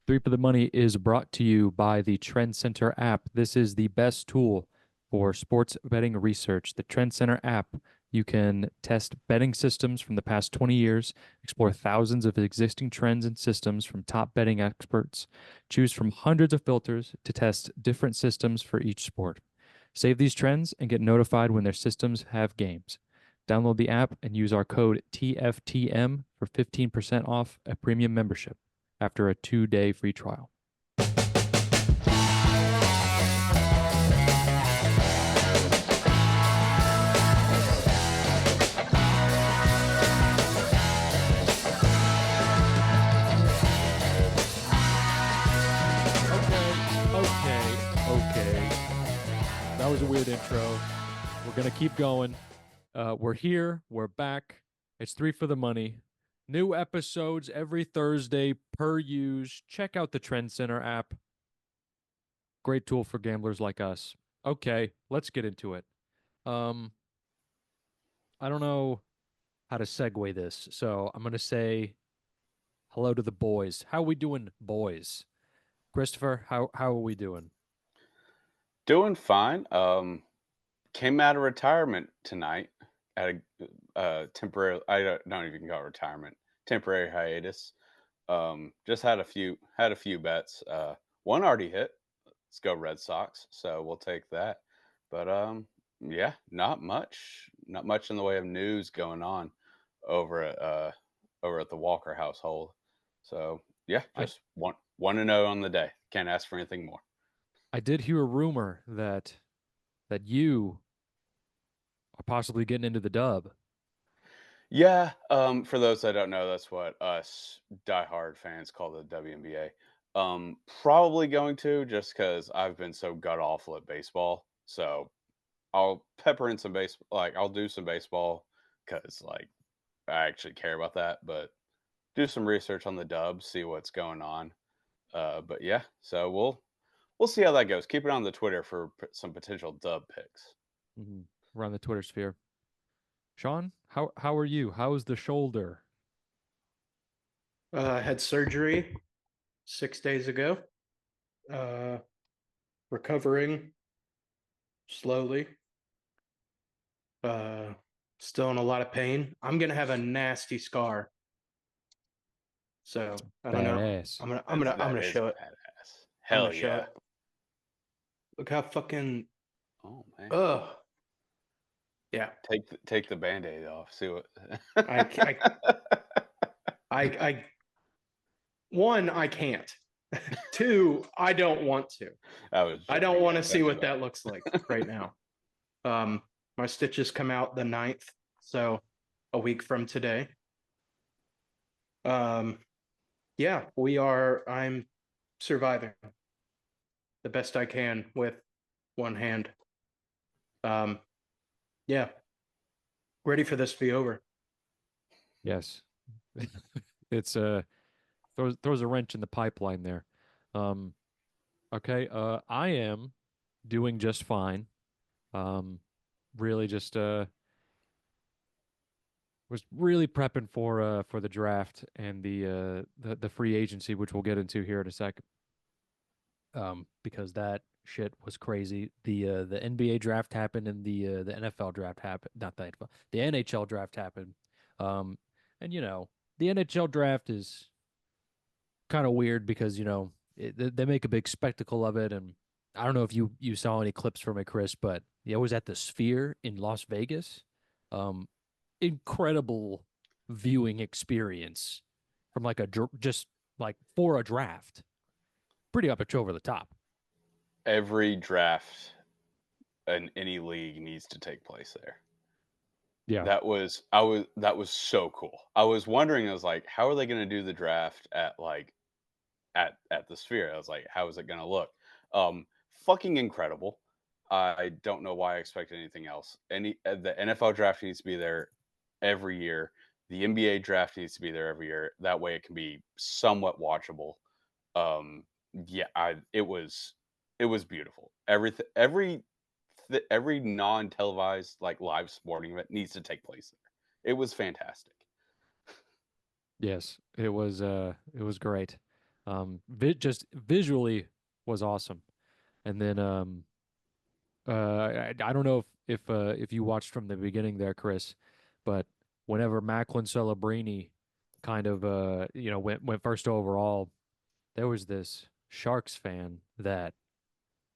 Three for the Money is brought to you by the Trendscenter app. This is the best tool for sports betting research. The Trendscenter app, you can test betting systems from the past 20 years, explore thousands of existing trends and systems from top betting experts, choose from hundreds of filters to test different systems for each sport. Save these trends and get notified when their systems have games. Download the app and use our code TFTM for 15% off a premium membership after a 2-day free trial. Okay. That was a weird intro. We're going to keep going. We're here. We're back. It's Three for the Money. New episodes every Thursday per use. Check out the Trendscenter app. Great tool for gamblers like us. Okay, let's get into it. I don't know how to segue this, so I'm going to say hello to the boys. How are we doing, boys? Christopher, how are we doing? Doing fine. Came out of retirement tonight at a temporary. I don't even call it retirement. Temporary hiatus. Just had a few bets. One already hit. Let's go Red Sox. So we'll take that. But yeah, not much. Not much in the way of news going on over at uh over at the Walker household. So yeah, I just one to know on the day. Can't ask for anything more. I did hear a rumor that you are possibly getting into the dub. Yeah, for those that don't know, that's what us diehard fans call the WNBA. Probably going to just because I've been so god awful at baseball. So I'll pepper in some baseball, like I'll do some baseball because like I actually care about that. But do some research on the dub, see what's going on. But yeah, so we'll see how that goes. Keep it on the Twitter for some potential dub picks. Mhm. Around the Twitter sphere. Sean, how are you? How's the shoulder? I had surgery 6 days ago. Uh, Recovering slowly. Uh, Still in a lot of pain. I'm gonna have a nasty scar. So I don't know. Badass. I'm That gonna is show it. badass. I'm gonna Hell show yeah. it. Look how fucking Oh man. ugh. Yeah. Take the Band-Aid off. See what I I I one, I can't. Two, I don't want to. I was I don't joking. want Yeah, to see that's what about that looks like right now. My stitches come out the 9th, so a week from today. Um, yeah, I'm surviving the best I can with one hand. Um, yeah, ready for this to be over. Yes. It's throws a wrench in the pipeline there. Um, okay, I am doing just fine. Um, really just was really prepping for the draft and the free agency, which we'll get into here in a second. Because that shit was crazy. The NBA draft happened and the NFL draft happened. Not the NFL, the NHL draft happened. Um, and the NHL draft is kind of weird because they make a big spectacle of it, and I don't know if you saw any clips from it, Chris, but it was at the Sphere in Las Vegas. Um, Incredible viewing experience from like just like for a draft. Pretty up over the top. every draft in any league needs to take place there. Yeah. That was so cool. I was wondering, I was like, how are they gonna do the draft at like at the Sphere? I was like, how is it gonna look? Fucking incredible. I don't know why I expected anything else. The NFL draft needs to be there every year. The NBA draft needs to be there every year. That way, it can be somewhat watchable. Um, yeah, it was beautiful. Every non-televised like live sporting event needs to take place there. It was fantastic. Yes, it was great. Just visually was awesome. And then I don't know if you watched from the beginning there, Chris, but whenever Macklin Celebrini kind of went first overall, there was this Sharks fan that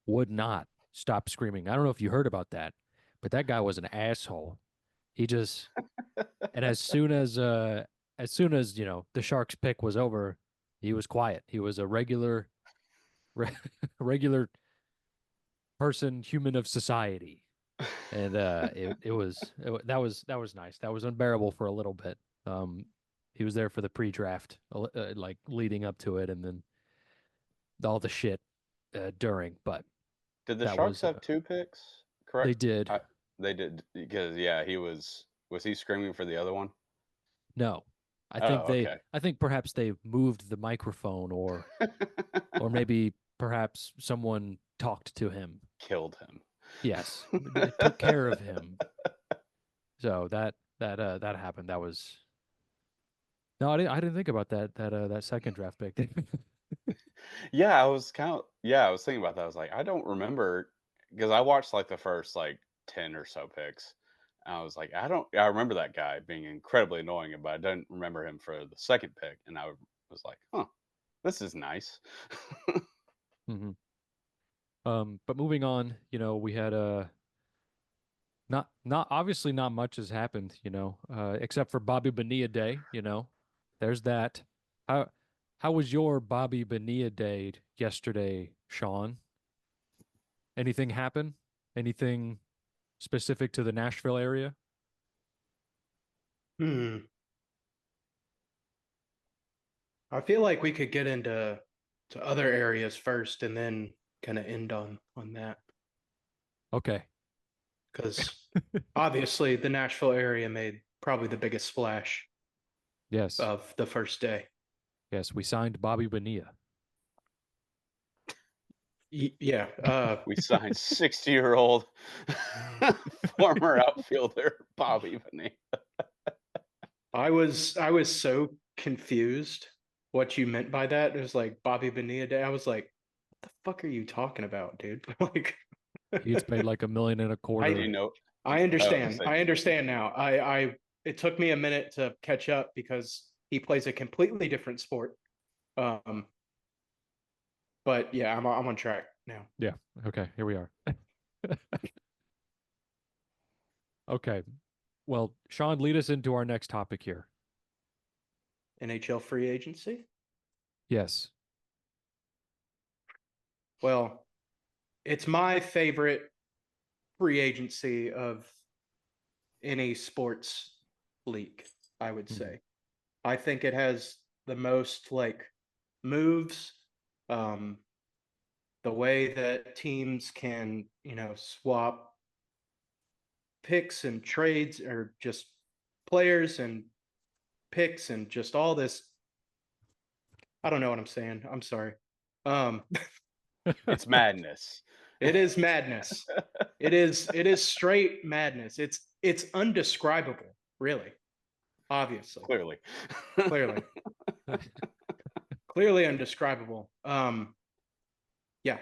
would not stop screaming. I don't know if you heard about that, but that guy was an asshole. He just and as soon as, the Sharks pick was over, he was quiet. He was a re regular person, human of society. And that was nice. That was unbearable for a little bit. Um he was there for the pre-draft, like leading up to it, and then all the shit during, but Did the that Sharks was have 2 picks? they Correct? did. They did because yeah, was he screaming for the other one? No. Oh, okay. I think perhaps they moved the microphone, or maybe perhaps someone talked to him. Killed him. Yes, it took care of him. So that happened. That was no, I didn't think about that second draft pick. Yeah, I was thinking about that. I was like, I don't remember because I watched like the first like 10 or so picks. And I was like, I remember that guy being incredibly annoying, but I don't remember him for the second pick. And I was like, huh, this is nice. hmm But moving on, we had not obviously not much has happened, except for Bobby Bonilla Day. There's that. How how was your Bobby Bonilla Day yesterday, Sean? Anything happen? Anything specific to the Nashville area? Hmm. I feel like we could get into other areas first and then kind of end on that Okay. because obviously the Nashville area made probably the biggest splash Yes. of the first day. Yes, we signed Bobby Bonilla. Yeah. We signed 60-year-old former outfielder Bobby Vanille. I was so confused what you meant by that. It was like Bobby Bonilla Day. I was like, what the fuck are you talking about, dude? Like He gets paid like 1 million and a Do you I quarter. know? I Oh, understand. say, I understand now. I it took me a minute to catch up because he plays a completely different sport. Um, but yeah, I'm on track now. Yeah. Okay, here we are. Okay. Well, Sean, lead us into our next topic here. NHL free agency. Yes. Well, it's my favorite free agency of any sports league, I would Mhm. say. I think it has the most like moves, um, the way that teams can, swap picks and trades or just players and picks and just all this. I don't know what I'm saying. I'm sorry. Um, it's madness. it is madness. It is straight madness. It's undescribable, really. Obviously. Clearly. Clearly. Clearly undescribable. Yeah.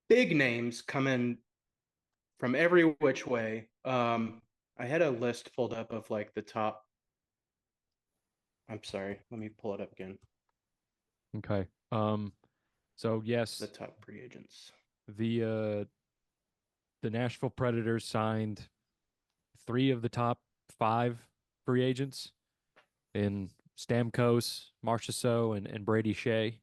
Big names come in from every which way. I had a list pulled up of like the top. I'm sorry, let me pull it up again. Okay. So The yes, top free agents. the uh the Nashville Predators signed 3 of the top 5 free agents in Stamkos, Marchessault, and Brady Shea.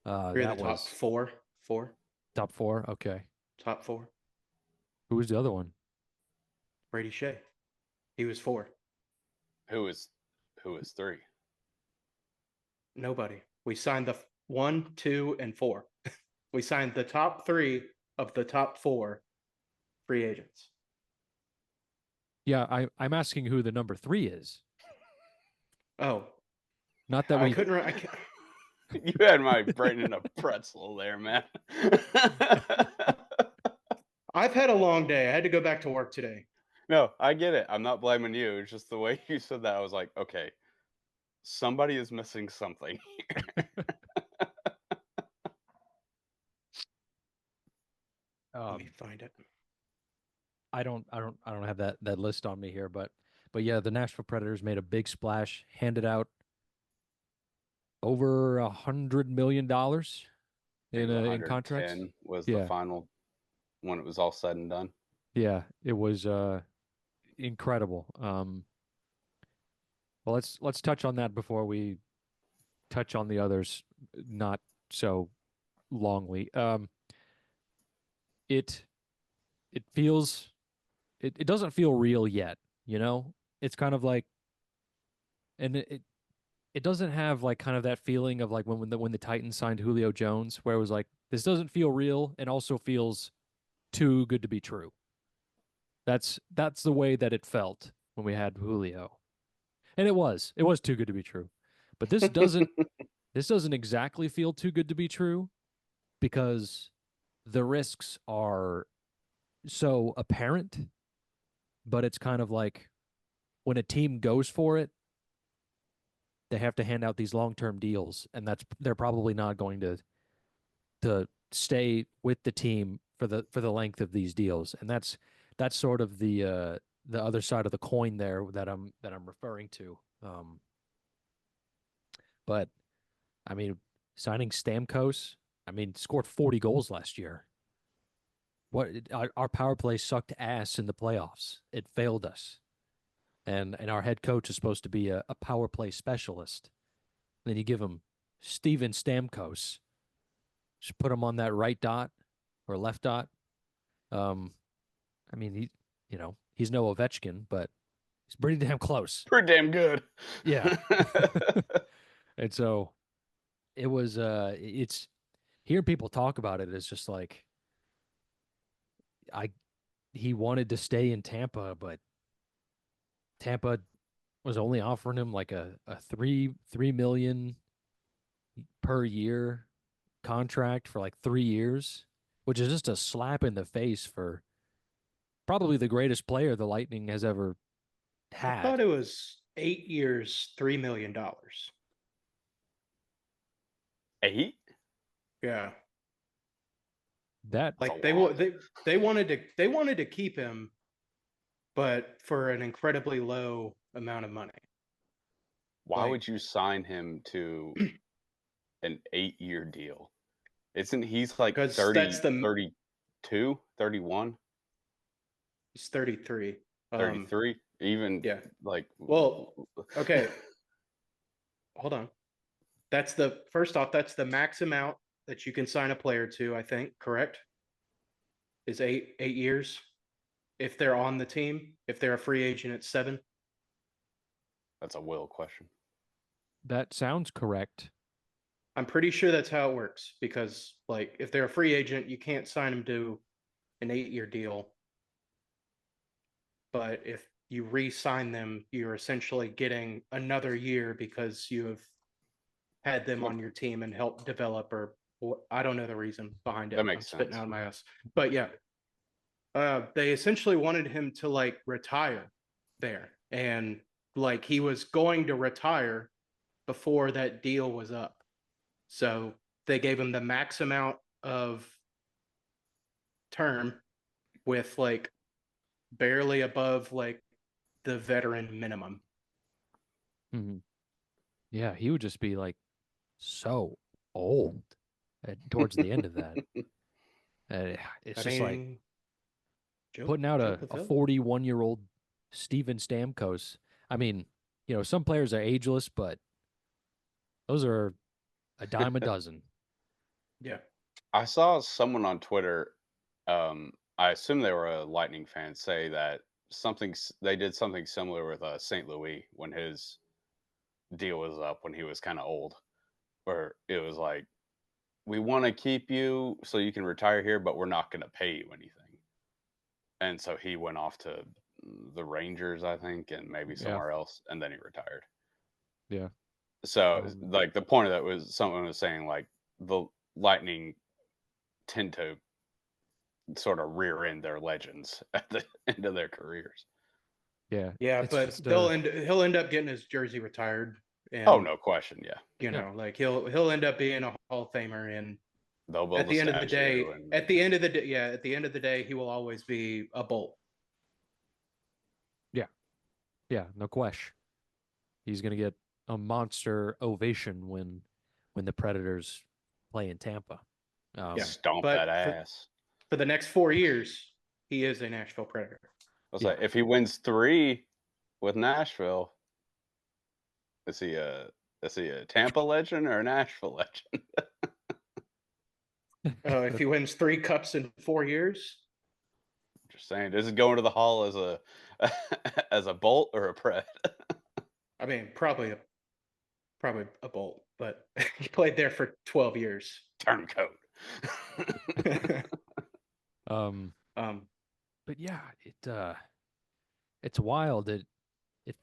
Three of the That top was four. Four. top 4. Okay. Top four. Who was the other one? Brady Shea. He was four. who is who is three? Nobody. We signed the one, two, and four. We signed the top three of the top four free agents. Yeah, I'm asking who the number 3 is. Oh, Not that I we couldn't. I can't. You had my brain in a pretzel there, man. I've had a long day. I had to go back to work today. No, I get it. I'm not blaming you. It's just the way you said that. I was like, okay, somebody is missing something. find it. I don't have that list on me here, but yeah, the Nashville Predators made a big splash, handed out over $100 million I think in contracts. 110 was the Yeah, final when it was all said and done. yeah, it was incredible. Well, let's touch on that before we touch on the others, not so longly. It it feels it doesn't feel real yet, you know? It's kind of like, and it doesn't have like kind of that feeling of like when the Titans signed Julio Jones, where it was like this doesn't feel real and also feels too good to be true. That's the way that it felt when we had Julio. And it was too good to be true. But this doesn't exactly feel too good to be true because the risks are so apparent, but it's kind of like when a team goes for it, they have to hand out these long-term deals, and they're probably not going to stay with the team for the length of these deals, and that's sort of the other side of the coin there that I'm referring to. But I mean, signing Stamkos, I mean, scored 40 goals last year. Our power play sucked ass in the playoffs. It failed us, and our head coach is supposed to be a power play specialist. Then you give him Steven Stamkos, just put him on that right dot or left dot. Um, I mean, he's no Ovechkin, but he's pretty damn close. Pretty damn good. Yeah. And so it's hearing people talk about it is just like I he wanted to stay in Tampa, but Tampa was only offering him like a 3 million per year contract for like 3 years, which is just a slap in the face for probably the greatest player the Lightning has ever I thought had. it was 8 years, $3 million. 8? Yeah, That That's like a lot. they wanted to keep him, but for an incredibly low amount of money. Why Like, would you sign him to an 8-year deal? Isn't he's like because 30, 32, 31, he's 33. 33? Even Yeah. like Well, okay, hold on. That's the first off. That's the max amount that you can sign a player to. I think correct is 8 years if they're on the team. If they're a free agent, it's 7. that's a will question. that sounds correct. I'm pretty sure that's how it works because, like, if they're a free agent, you can't sign them to an 8-year deal. But if you re-sign them, you're essentially getting another year because you have had them on Okay, your team and helped develop, or I don't know the reason behind it. that I'm makes spitting sense. out of my ass. But yeah, they essentially wanted him to like retire there. And like he was going to retire before that deal was up. So they gave him the max amount of term with like barely above like the veteran minimum. Mhm. Yeah, he would just be like so old towards the end of that. It's I just like mean, putting out Joe a Pavelski. 41-year-old Steven Stamkos. I mean, some players are ageless, but those are a dime a dozen. Yeah. I saw someone on Twitter, I assume they were a Lightning fan, say that they did something similar with St. Louis when his deal was up when he was kind of old, where it was like, we want to keep you so you can retire here, but we're not going to pay you anything. And so he went off to the Rangers, I think, and maybe Yeah, somewhere else, and then he retired. yeah. So, Um, like, the point of that was someone was saying, like, the Lightning tend to sort of rear end their legends at the end of their careers. yeah. Yeah, It's but just he'll end up getting his jersey retired, Oh, and no question. Yeah. you yeah, know, like he'll end up being a Hall of Famer in They'll build At a the end of the day, statue and at the end of the day, yeah, at the end of the day, he will always be a Bolt. Yeah. Yeah, no question. He's gonna get a monster ovation when the Predators play in Tampa. Yeah, stomp that but ass. for the next 4 years, he is a Nashville Predator. I'll Yeah. say if he wins 3 with Nashville, is he a Tampa legend or a Nashville legend? If he wins 3 cups in 4 years, Just saying, this is going to the Hall as a as a Bolt or a Pred. I mean, probably a Bolt, but he played there for 12 years. Turncoat. Um, um, but yeah, it's wild. It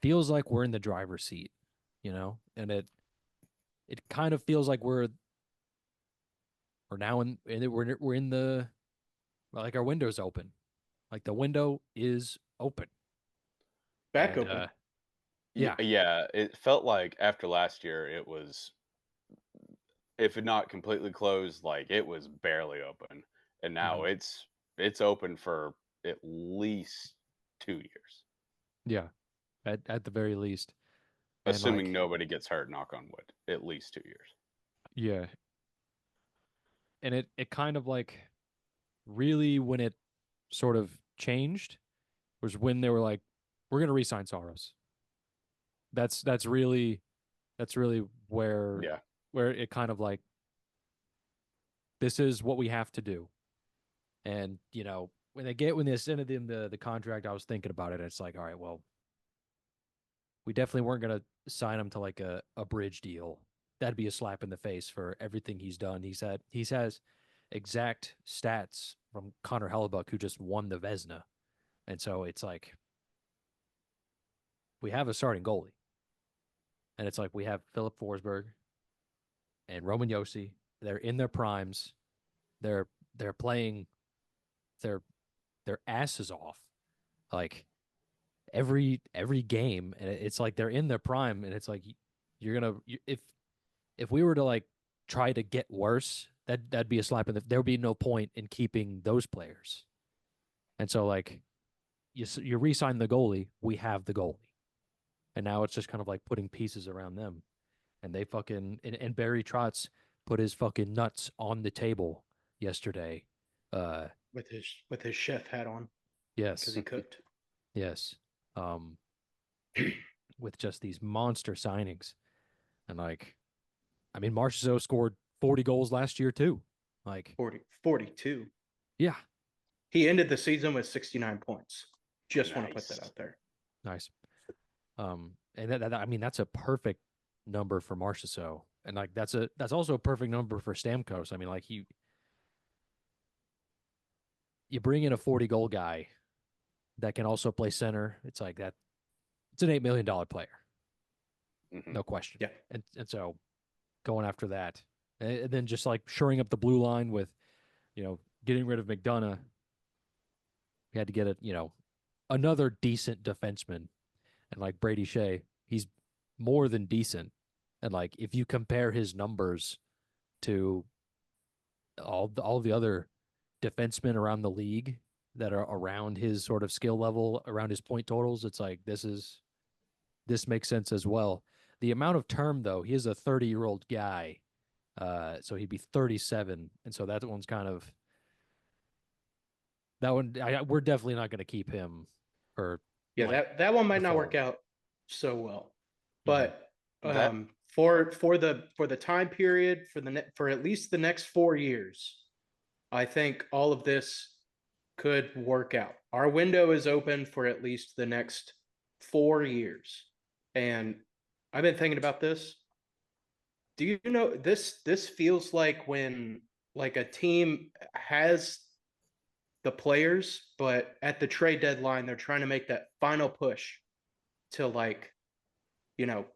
feels like we're in the driver's seat, and it kind of feels like we're now we're in the like our window's open, like the window is open. back And, open. yeah, Yeah, it felt like after last year, it was, if it not completely closed, like it was barely open, and now Mhm. it's open for at least 2 years, Yeah, at the very least, and assuming like nobody gets hurt. Knock on wood. At least 2 years. yeah, and it kind of like really when it sort of changed was when they were like, we're gonna re-sign Soros. That's really where Yeah. it kind of like this is what we have to do. And when they extended him the contract, I was thinking about it. It's like, all right, well, we definitely weren't gonna sign him to like a bridge deal. That'd be a slap in the face for everything he's done. He has exact stats from Connor Hellebuck, who just won the Vesna. And so it's like we have a starting goalie. And it's like we have Philip Forsberg and Roman Yossi. They're in their primes. They're playing their asses off. Like every game, and it's like they're in their prime, and it's like if we were to like try to get worse, that'd be a slap in the. There would be no point in keeping those players. And so like you re-sign the goalie, we have the goalie, and now it's just kind of like putting pieces around them, and they fucking and Barry Trotz put his fucking nuts on the table yesterday. With his chef hat on because Yes, he cooked. yes. Um, with just these monster signings. And like, I mean, Marchessault scored 40 goals last year too. Like, 42. yeah, He ended the season with 69 points. Just want to put that Nice. out there. nice. And I mean, that's a perfect number for Marchessault. And like, that's also a perfect number for Stamkos. I mean, like you bring in a 40 goal guy that can also play center. It's like that. It's an $8 million player. Mhm. No question. Yeah. And so going after that, and then just like shoring up the blue line with, getting rid of McDonough. We had to get another decent defenseman, and like Brady Shea, he's more than decent. And like if you compare his numbers to all the other defensemen around the league that are around his sort of skill level, around his point totals, it's like this makes sense as well. The amount of term though, he is a 30-year-old guy. So he'd be 37, and so that one's kind of that one. We're definitely not going to keep him for Yeah, like that one might the not full. work out so well. Mhm. But That for the time period for at least the next 4 years, I think all of this could work out. Our window is open for at least the next 4 years. And I've been thinking about this. Do you know this feels like when like a team has the players, but at the trade deadline, they're trying to make that final push to like,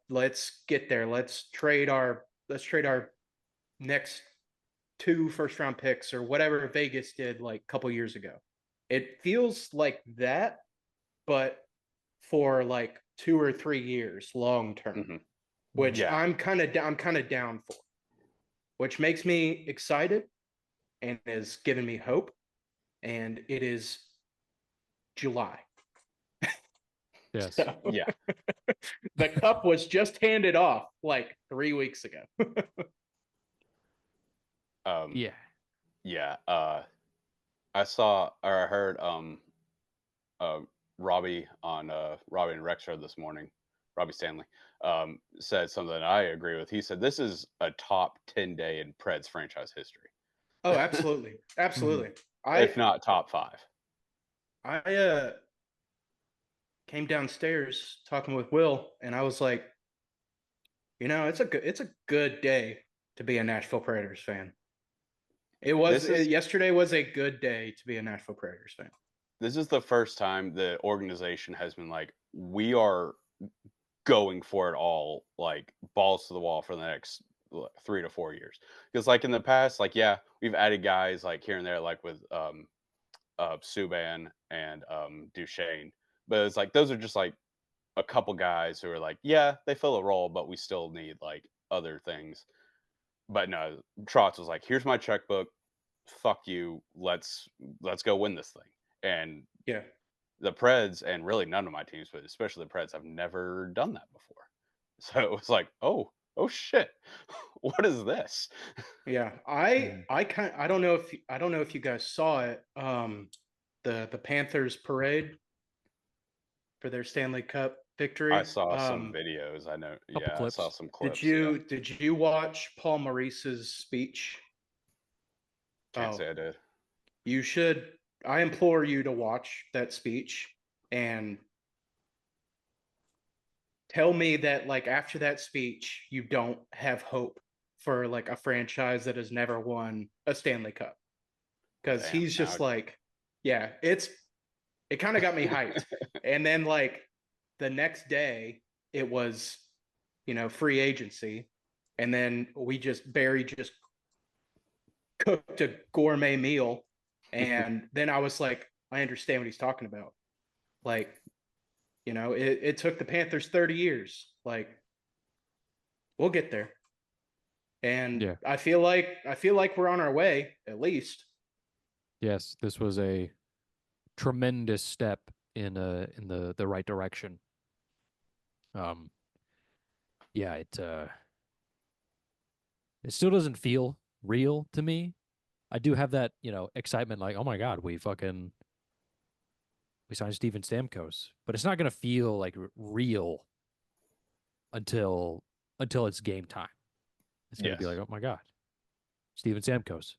let's get there. Let's trade our next 2 first round picks or whatever Vegas did like a couple years ago. It feels like that, but for like 2 or 3 years long term, mhm. which Yeah. I'm kind of down for, which makes me excited and has given me hope. And it is July. Yes. So Yeah. the cup was just handed off like 3 weeks ago. Yeah. Yeah. I saw or I heard Robbie on Robbie and Rex show this morning. Robbie Stanley said something that I agree with. He said this is a top 10 day in Preds franchise history, Oh, absolutely. Absolutely. if not top 5. I came downstairs talking with Will, and I was like, it's a good day to be a Nashville Predators fan. Yesterday was a good day to be a Nashville Predators fan. This is the first time the organization has been like, we are going for it all, like balls to the wall for the next 3 to 4 years. Because like in the past, like we've added guys like here and there, like with Subban and Duchesne, but it's like those are just like a couple guys who are like, they fill a role, but we still need like other things. But no, Trotz was like, here's my checkbook, fuck you, let's go win this thing. And Yeah. the Preds, and really none of my teams, but especially the Preds, have never done that before. So it was like, oh shit, what is this? Yeah, I don't know if you guys saw it. The Panthers parade for their Stanley Cup victory. I saw some videos. I know. Couple I saw clips. some clips. Did you watch Paul Maurice's speech? Can't say I did. You should. I implore you to watch that speech and tell me that like after that speech you don't have hope for like a franchise that has never won a Stanley Cup. Because he's just like, yeah, it kind of got me hyped. And then like the next day it was, free agency. And then Barry just cooked a gourmet meal. And then I was like, I understand what he's talking about. Like, it took the Panthers 30 years. Like, we'll get there. And Yeah. I feel like we're on our way, at least. Yes, this was a tremendous step in the right direction. Yeah, it still doesn't feel real to me. I do have that, excitement like, oh my God, we signed Steven Stamkos, but it's not going to feel like real until it's game time. It's going to be like, oh my God, Steven Stamkos,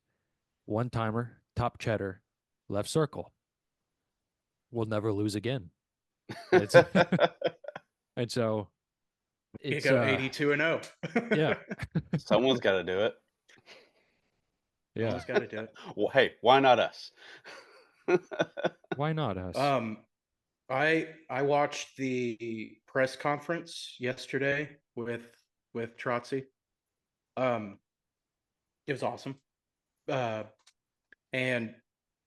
one timer, top cheddar, left circle. We'll never lose again. And so it's you go 82-0. Yeah. Someone's got to do it. Yeah. Someone's got to do it. Well, hey, why not us? Why not us? I watched the press conference yesterday with Trotzy. It was awesome. And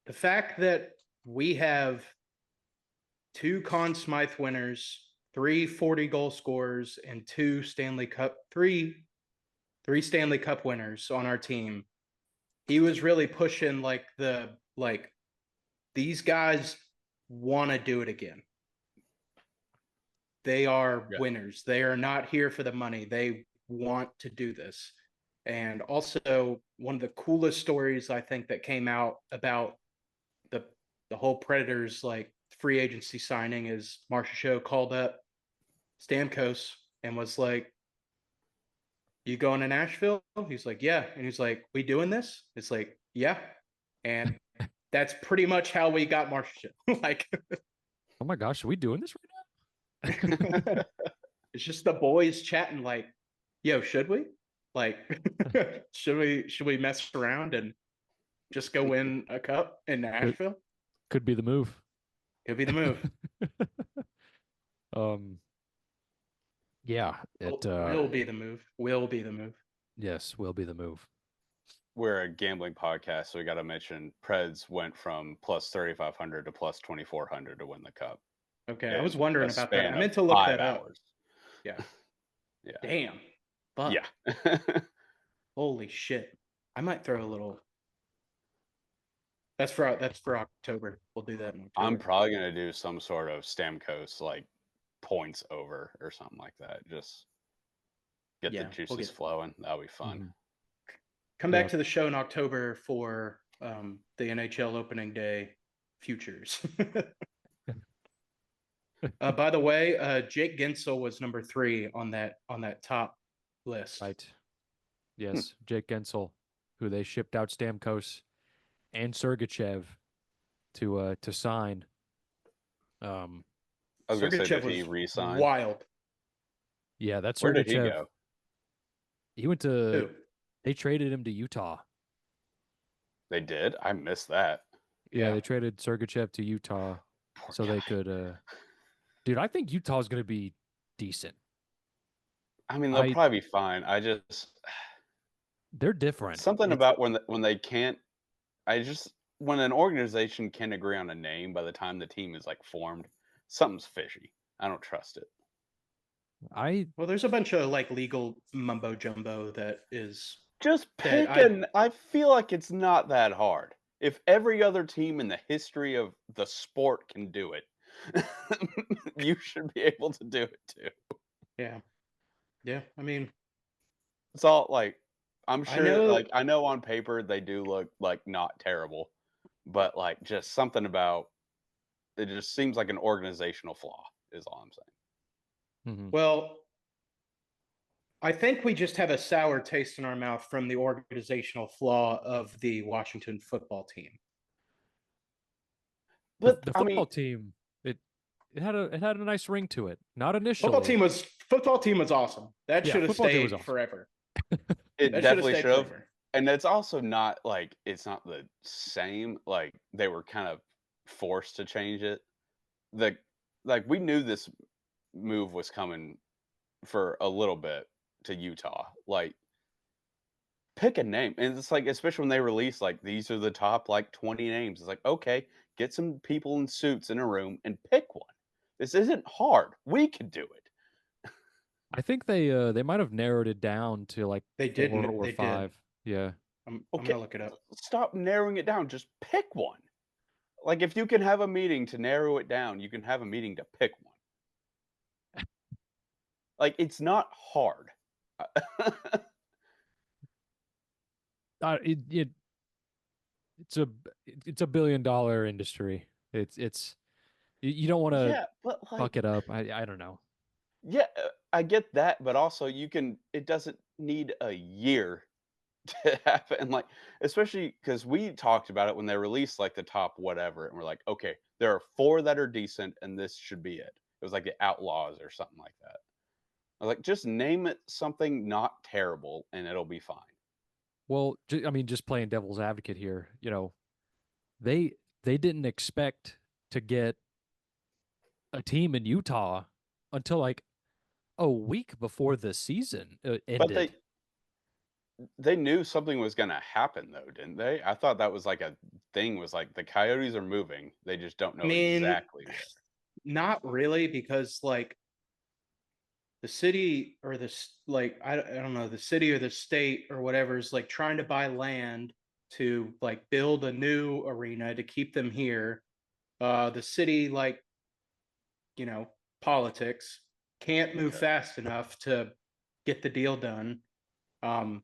the fact that we have 2 Conn Smythe winners, 3 40-goal scorers, and 3 Stanley Cup winners on our team. He was really pushing these guys want to do it again. They are winners. They are not here for the money. They want to do this. And also, one of the coolest stories I think that came out about the whole Predators free agency signing is Marcia Show called up Stamkos and was like, "You going to Nashville?" He's like, "Yeah." And he's like, "We doing this?" It's like, "Yeah." And that's pretty much how we got Marcia Show. Oh my gosh, are we doing this right now? It's just the boys chatting like, "Yo, should we? Should we mess around and just go win a cup in Nashville?" Could be the move. Could be the move. Yeah, it will be the move. Will be the move. Yes, will be the move. We're a gambling podcast, so we got to mention Preds went from plus 3,500 to plus 2,400 to win the cup. Okay, I was wondering about that. I meant to look that up. Yeah. Yeah. Damn. Fuck. Yeah. Holy shit. I might throw a little That's for October. We'll do that in I'm October. probably gonna do some sort of Stamkos like points over or something like that. Just get the Yeah, we'll juices get flowing. That'll be fun. Mhm. come Yeah. back to the show in October for the NHL opening day futures. By the way, Jake Gensel was number 3 on that top list. Right. Yes, Jake Gensel, who they shipped out Stamkos and Sergachev to sign. I was gonna say, Sergachev did he was re-sign? wild. Yeah, that Where did he Sergachev. go? He went to. Who? They traded him to Utah. They did. I missed that. Yeah, Yeah. they traded Sergachev to Utah Poor so guy. they could. Dude, I think Utah's going to be decent. I mean, they'll probably be fine. They're different. Something It's about when they can't. I just when an organization can't agree on a name by the time the team is like formed, something's fishy. I don't trust it. I Well, there's a bunch of like legal mumbo jumbo Just that pick an. I feel like it's not that hard. If every other team in the history of the sport can do it, you should be able to do it too. yeah. Yeah, I mean, It's all like I'm I sure know like I know on paper they do look like not terrible, but like just something about it just seems like an organizational flaw is all I'm saying. mhm. well, I think we just have a sour taste in our mouth from the organizational flaw of the Washington football team. the But the I mean, football team it had a nice ring to it. Not Football initially. team was football team was awesome. That Yeah, should have football team was stayed awesome. forever. it That should have definitely stayed should have. forever. And it's also not like it's not the same. Like they were kind of forced to change it. The like we knew this move was coming for a little bit to Utah. Like pick a name. And it's like, especially when they release like these are the top like 20 names. It's like, okay, get some people in suits in a room and pick one. This isn't hard. We could do it. I think they might have narrowed it down to like They 4 didn't. or They did. 5. Yeah. I'm Okay, gonna look it up. stop narrowing it down. Just pick one. Like if you can have a meeting to narrow it down, you can have a meeting to pick one. Like it's not hard. It, it it's a it's a $1 billion industry. It's you don't want to Yeah, but like fuck it up. I don't know. yeah, I get that, but also you can it doesn't need a year to happen, like, especially because we talked about it when they released, like, the top whatever, and we're like, "Okay, there are 4 that are decent, and this should be it." It was like the Outlaws or something like that. I was like, "Just name it something not terrible, and it'll be fine." Well, I mean, just playing devil's advocate here, they they didn't expect to get a team in Utah until like a week before the season But ended. they knew something was gonna happen, though, didn't they? I thought that was, like, a thing was, like, the Coyotes are moving, they just don't I know mean, exactly where. not really, because like the city or like I don't know, the city or the state or whatever is like trying to buy land to like build a new arena to keep them here. The city, like, you know, politics can't move Okay. fast enough to get the deal done. Um,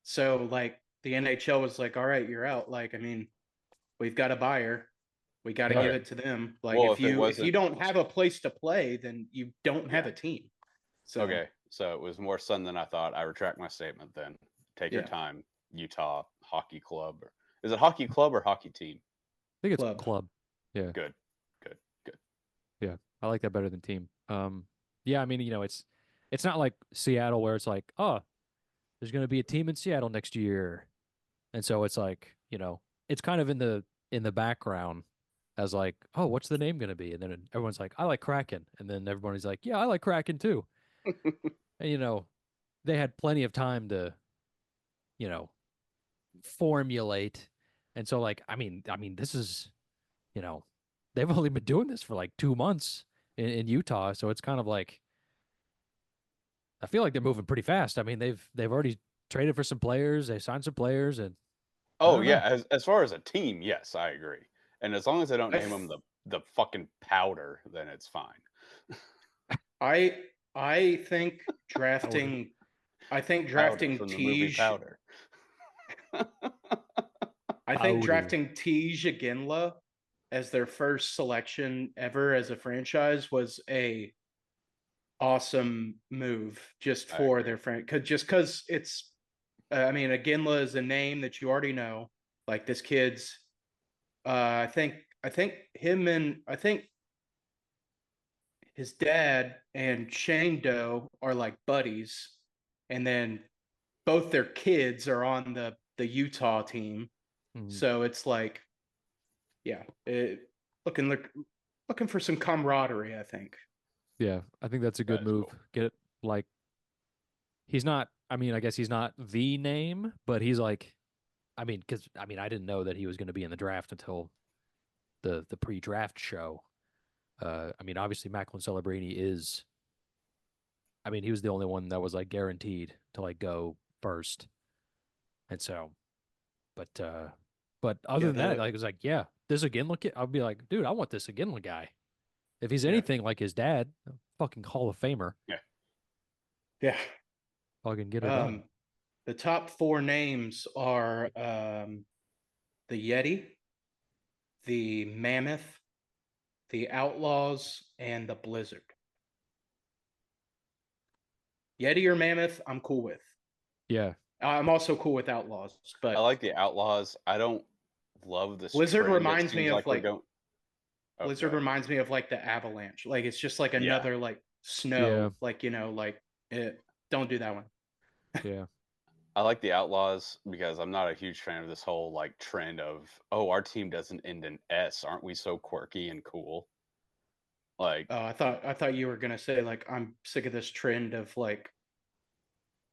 so like the NHL was like, all right, you're out. Like, I mean, we've got a buyer. We got to Yeah. give Okay. it to them. Like Well, if if it you wasn't don't have a place to play, then you don't have yeah. a team. So Okay, so it was more sun than I thought. I retract my statement then. Take your yeah, time. Utah Hockey Club. Is it hockey club or hockey team? I think it's club. club. Yeah. Good, good, good. Yeah. I like that better than team. Yeah, I mean, it's not like Seattle where it's like, oh, there's going to be a team in Seattle next year. And so it's like, it's kind of in the background as like, oh, what's the name going to be? And then everyone's like, I like Kraken. And then everybody's like, yeah, I like Kraken too. And they had plenty of time to, you know, formulate. And so like, I mean this is, you know, they've only been doing this for like 2 months in Utah, so it's kind of like I feel like they're moving pretty fast. I mean, they've already traded for some players, they signed some players, and Oh don't yeah, know. as far as a team, yes, I agree. And as long as they don't I name him th- the fucking powder, then it's fine. I think Powder. drafting I think Powder drafting from the movie Tej Powder. I think Powder. drafting Tej Aginla as their first selection ever as a franchise was a awesome move just I for agree. their friend because it's I mean Aginla is a name that you already know. Like this kid's I think him and I think his dad and Shane Doe are like buddies, and then both their kids are on the Utah team. Mhm. So it's like, yeah, looking look, looking for some camaraderie. I think. Yeah, I think that's a That good is move. cool. Get it like he's not. I mean, I guess he's not the name, but he's like. I mean, because I mean, I didn't know that he was going to be in the draft until the pre-draft show. I mean, obviously, Macklin Celebrini is. I mean, he was the only one that was like guaranteed to like go first, and so, but other Yeah, than that, the like it was like, yeah, this Aginla kid. I'll be like, dude, I want this Aginla guy. If he's yeah anything like his dad, fucking Hall of Famer, Yeah. yeah. fucking get her done. Um, the top four names are the Yeti, the Mammoth, the Outlaws, and the Blizzard. Yeti or Mammoth, I'm cool with. Yeah, I'm also cool with Outlaws, I but like the Outlaws. I don't love this Blizzard trend. It reminds me seems of like we're like going. Oh, go Blizzard ahead. reminds me of like the Avalanche. Like it's just like Yeah. another like yeah, snow. Like like don't do that one. yeah. I like the Outlaws because I'm not a huge fan of this whole like trend of, oh, our team doesn't end in S. Aren't we so quirky and cool? Like, Oh, I thought you were gonna say like I'm sick of this trend of like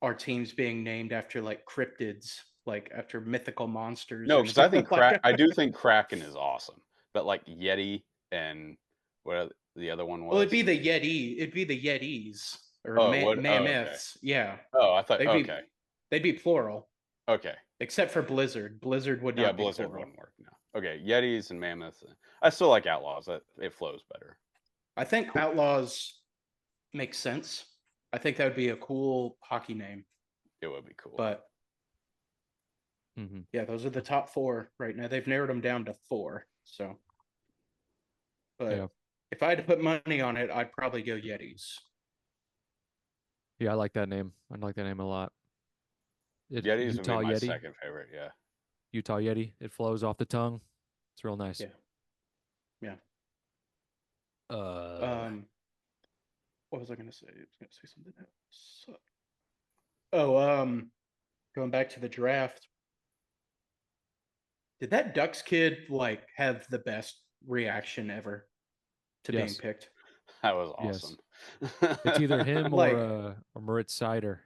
our teams being named after like cryptids, like after mythical monsters no, or because I something think like I that. do think Kraken is awesome, but like Yeti and what the other one Well, it'd was? be the Yeti. It'd be the Yetis or Oh, what? Oh, okay. mammoths. Yeah, Oh, I thought. they'd Okay, be they'd be plural, okay. except for Blizzard. Blizzard would Yeah, not be Blizzard plural. wouldn't work. No. Okay, Yetis and Mammoths. I still like Outlaws. That it flows better. I think Cool. Outlaws makes sense. I think that would be a cool hockey name. It would be cool. But Mm-hmm. yeah, those are the top four right now. They've narrowed them down to four. So, Yeah, but if I had to put money on it, I'd probably go Yetis. yeah. I like that name. I like that name a lot. Yetis would be Utah my Yeti, second favorite. Yeah. Utah Yeti. It flows off the tongue. It's real nice. Yeah, yeah. Uh, Um, what was I going to say? I was going to say something else. Oh, going back to the draft. Did that Ducks kid like have the best reaction ever to being yes, picked? That was yes. awesome. It's either him Like, or Moritz Seider.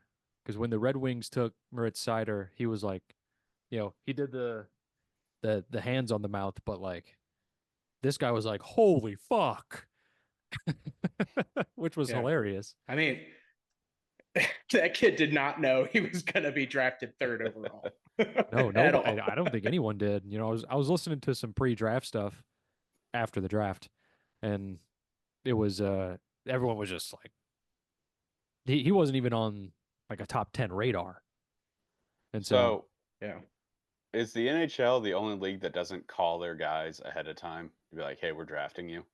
Because when the Red Wings took Moritz Seider, he was like, he did the hands on the mouth, but like this guy was like, "Holy fuck," which was yeah. hilarious. I mean, that kid did not know he was going to be drafted third overall No, at no, all. I don't think anyone did. I was listening to some pre-draft stuff after the draft, and it was everyone was just like he wasn't even on like a top 10 radar. And so So, Yeah. is the NHL the only league that doesn't call their guys ahead of time to be like, "Hey, we're drafting you"?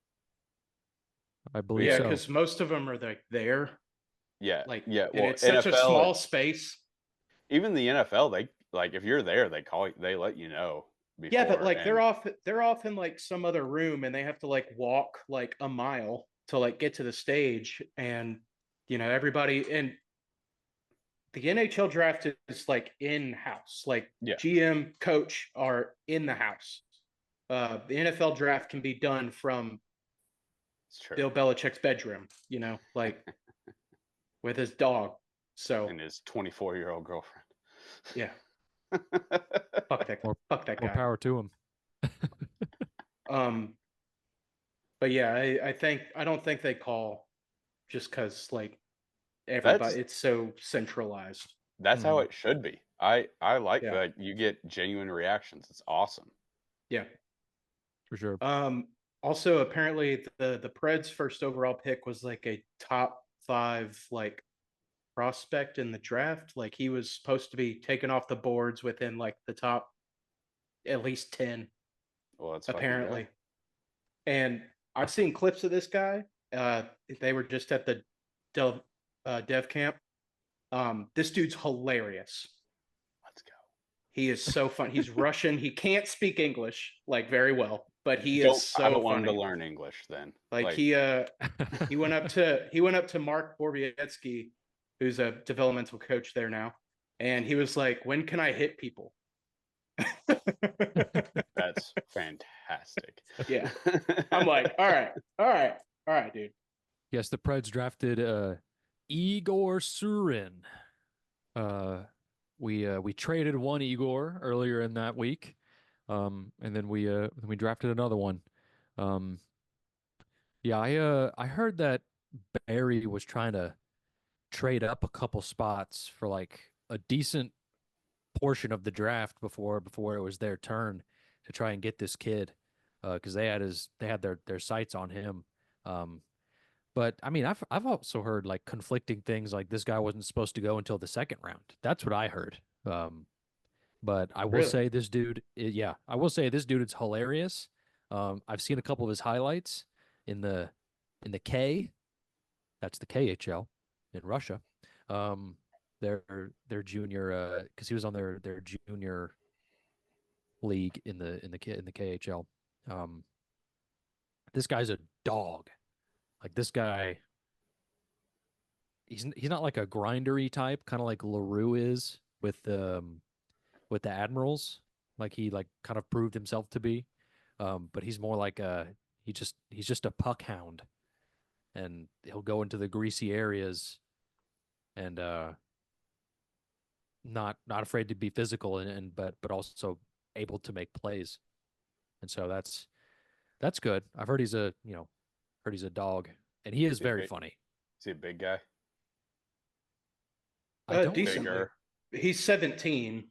I believe Yeah, so. because most of them are like there, Yeah, like, yeah. and Well, it's such a NFL, small space. even the NFL, they like if you're there, they call you, they let you know Yeah, but before. like And they're off in like some other room and they have to like walk like a mile to like get to the stage and everybody and the NHL draft is like in house. Like yeah, GM, coach are in the house. The NFL draft can be done from it's true. Bill Belichick's bedroom, like with his dog. So And his 24-year-old girlfriend. yeah, fuck that, More fuck that more guy. power to him. Um, but yeah, I don't think they call just because like That's everybody it's so centralized. that's how Mhm. it should be. I like Yeah. that you get genuine reactions. It's awesome. Yeah. For sure. Also, apparently, the Preds' first overall pick was like a top 5 like prospect in the draft. Like he was supposed to be taken off the boards within like the top at least 10, Well, that's fucking good. apparently. And I've seen clips of this guy. They were just at the dev camp. This dude's hilarious. Let's go. He is so fun. He's Russian. He can't speak English like very well, but he is I so don't want him to funny. learn English then. Like he went up to Mark Borbietsky, who's a developmental coach there now, and he was like, "When can I hit people?" That's fantastic. Yeah. I'm like, all right, dude. Yes, the Preds drafted Igor Surin. We traded one Igor earlier in that week, and then we drafted another one. Yeah, I heard that Barry was trying to trade up a couple spots for like a decent portion of the draft before it was their turn to try and get this kid, because they had their sights on him. Um, but I mean, I've also heard like conflicting things, like this guy wasn't supposed to go until the second round. That's what I heard. But I will Really? say this dude, yeah, I will say this dude is hilarious. I've seen a couple of his highlights in the K. That's the KHL in Russia. Um, their junior, because he was on their junior league in the KHL. Um, this guy's a dog. Like this guy, he's not like a grindery type, kind of like LaRue is with the Admirals. Like he like kind of proved himself to be. But he's more like he's just a puck hound, and he'll go into the greasy areas and not afraid to be physical and but also able to make plays. And so that's good. I've heard heard he's a dog, and he is Is he a very big, funny. is he a big guy? I don't know. Decently. Bigger. He's 17.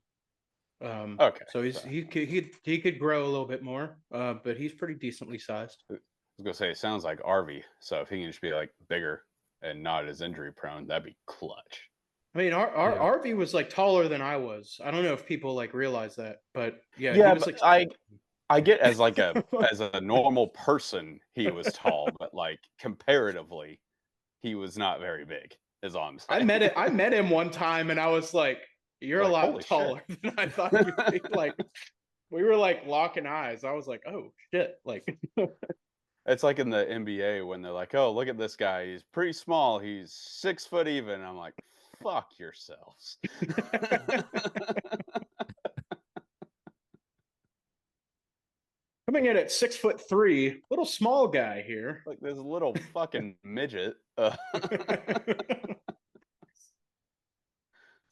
Okay. So So he could grow a little bit more. But he's pretty decently sized. I was gonna say it sounds like RV. So if he can just be like bigger and not as injury prone, that'd be clutch. I mean, our Yeah. RV was like taller than I was. I don't know if people like realize that, but yeah, he Yeah, was but like. I get as like as a normal person he was tall, but like comparatively, he was not very big, is all I'm saying. I met him one time, and I was like, "You're a Like, lot holy shit. taller than I thought you'd be." Like, we were like locking eyes. I was like, "Oh shit!" Like, It's like in the NBA when they're like, "Oh, look at this guy. He's pretty small. He's 6 foot even." I'm like, "Fuck yourselves." coming in at 6'3", little small guy here. Like this little fucking midget. It's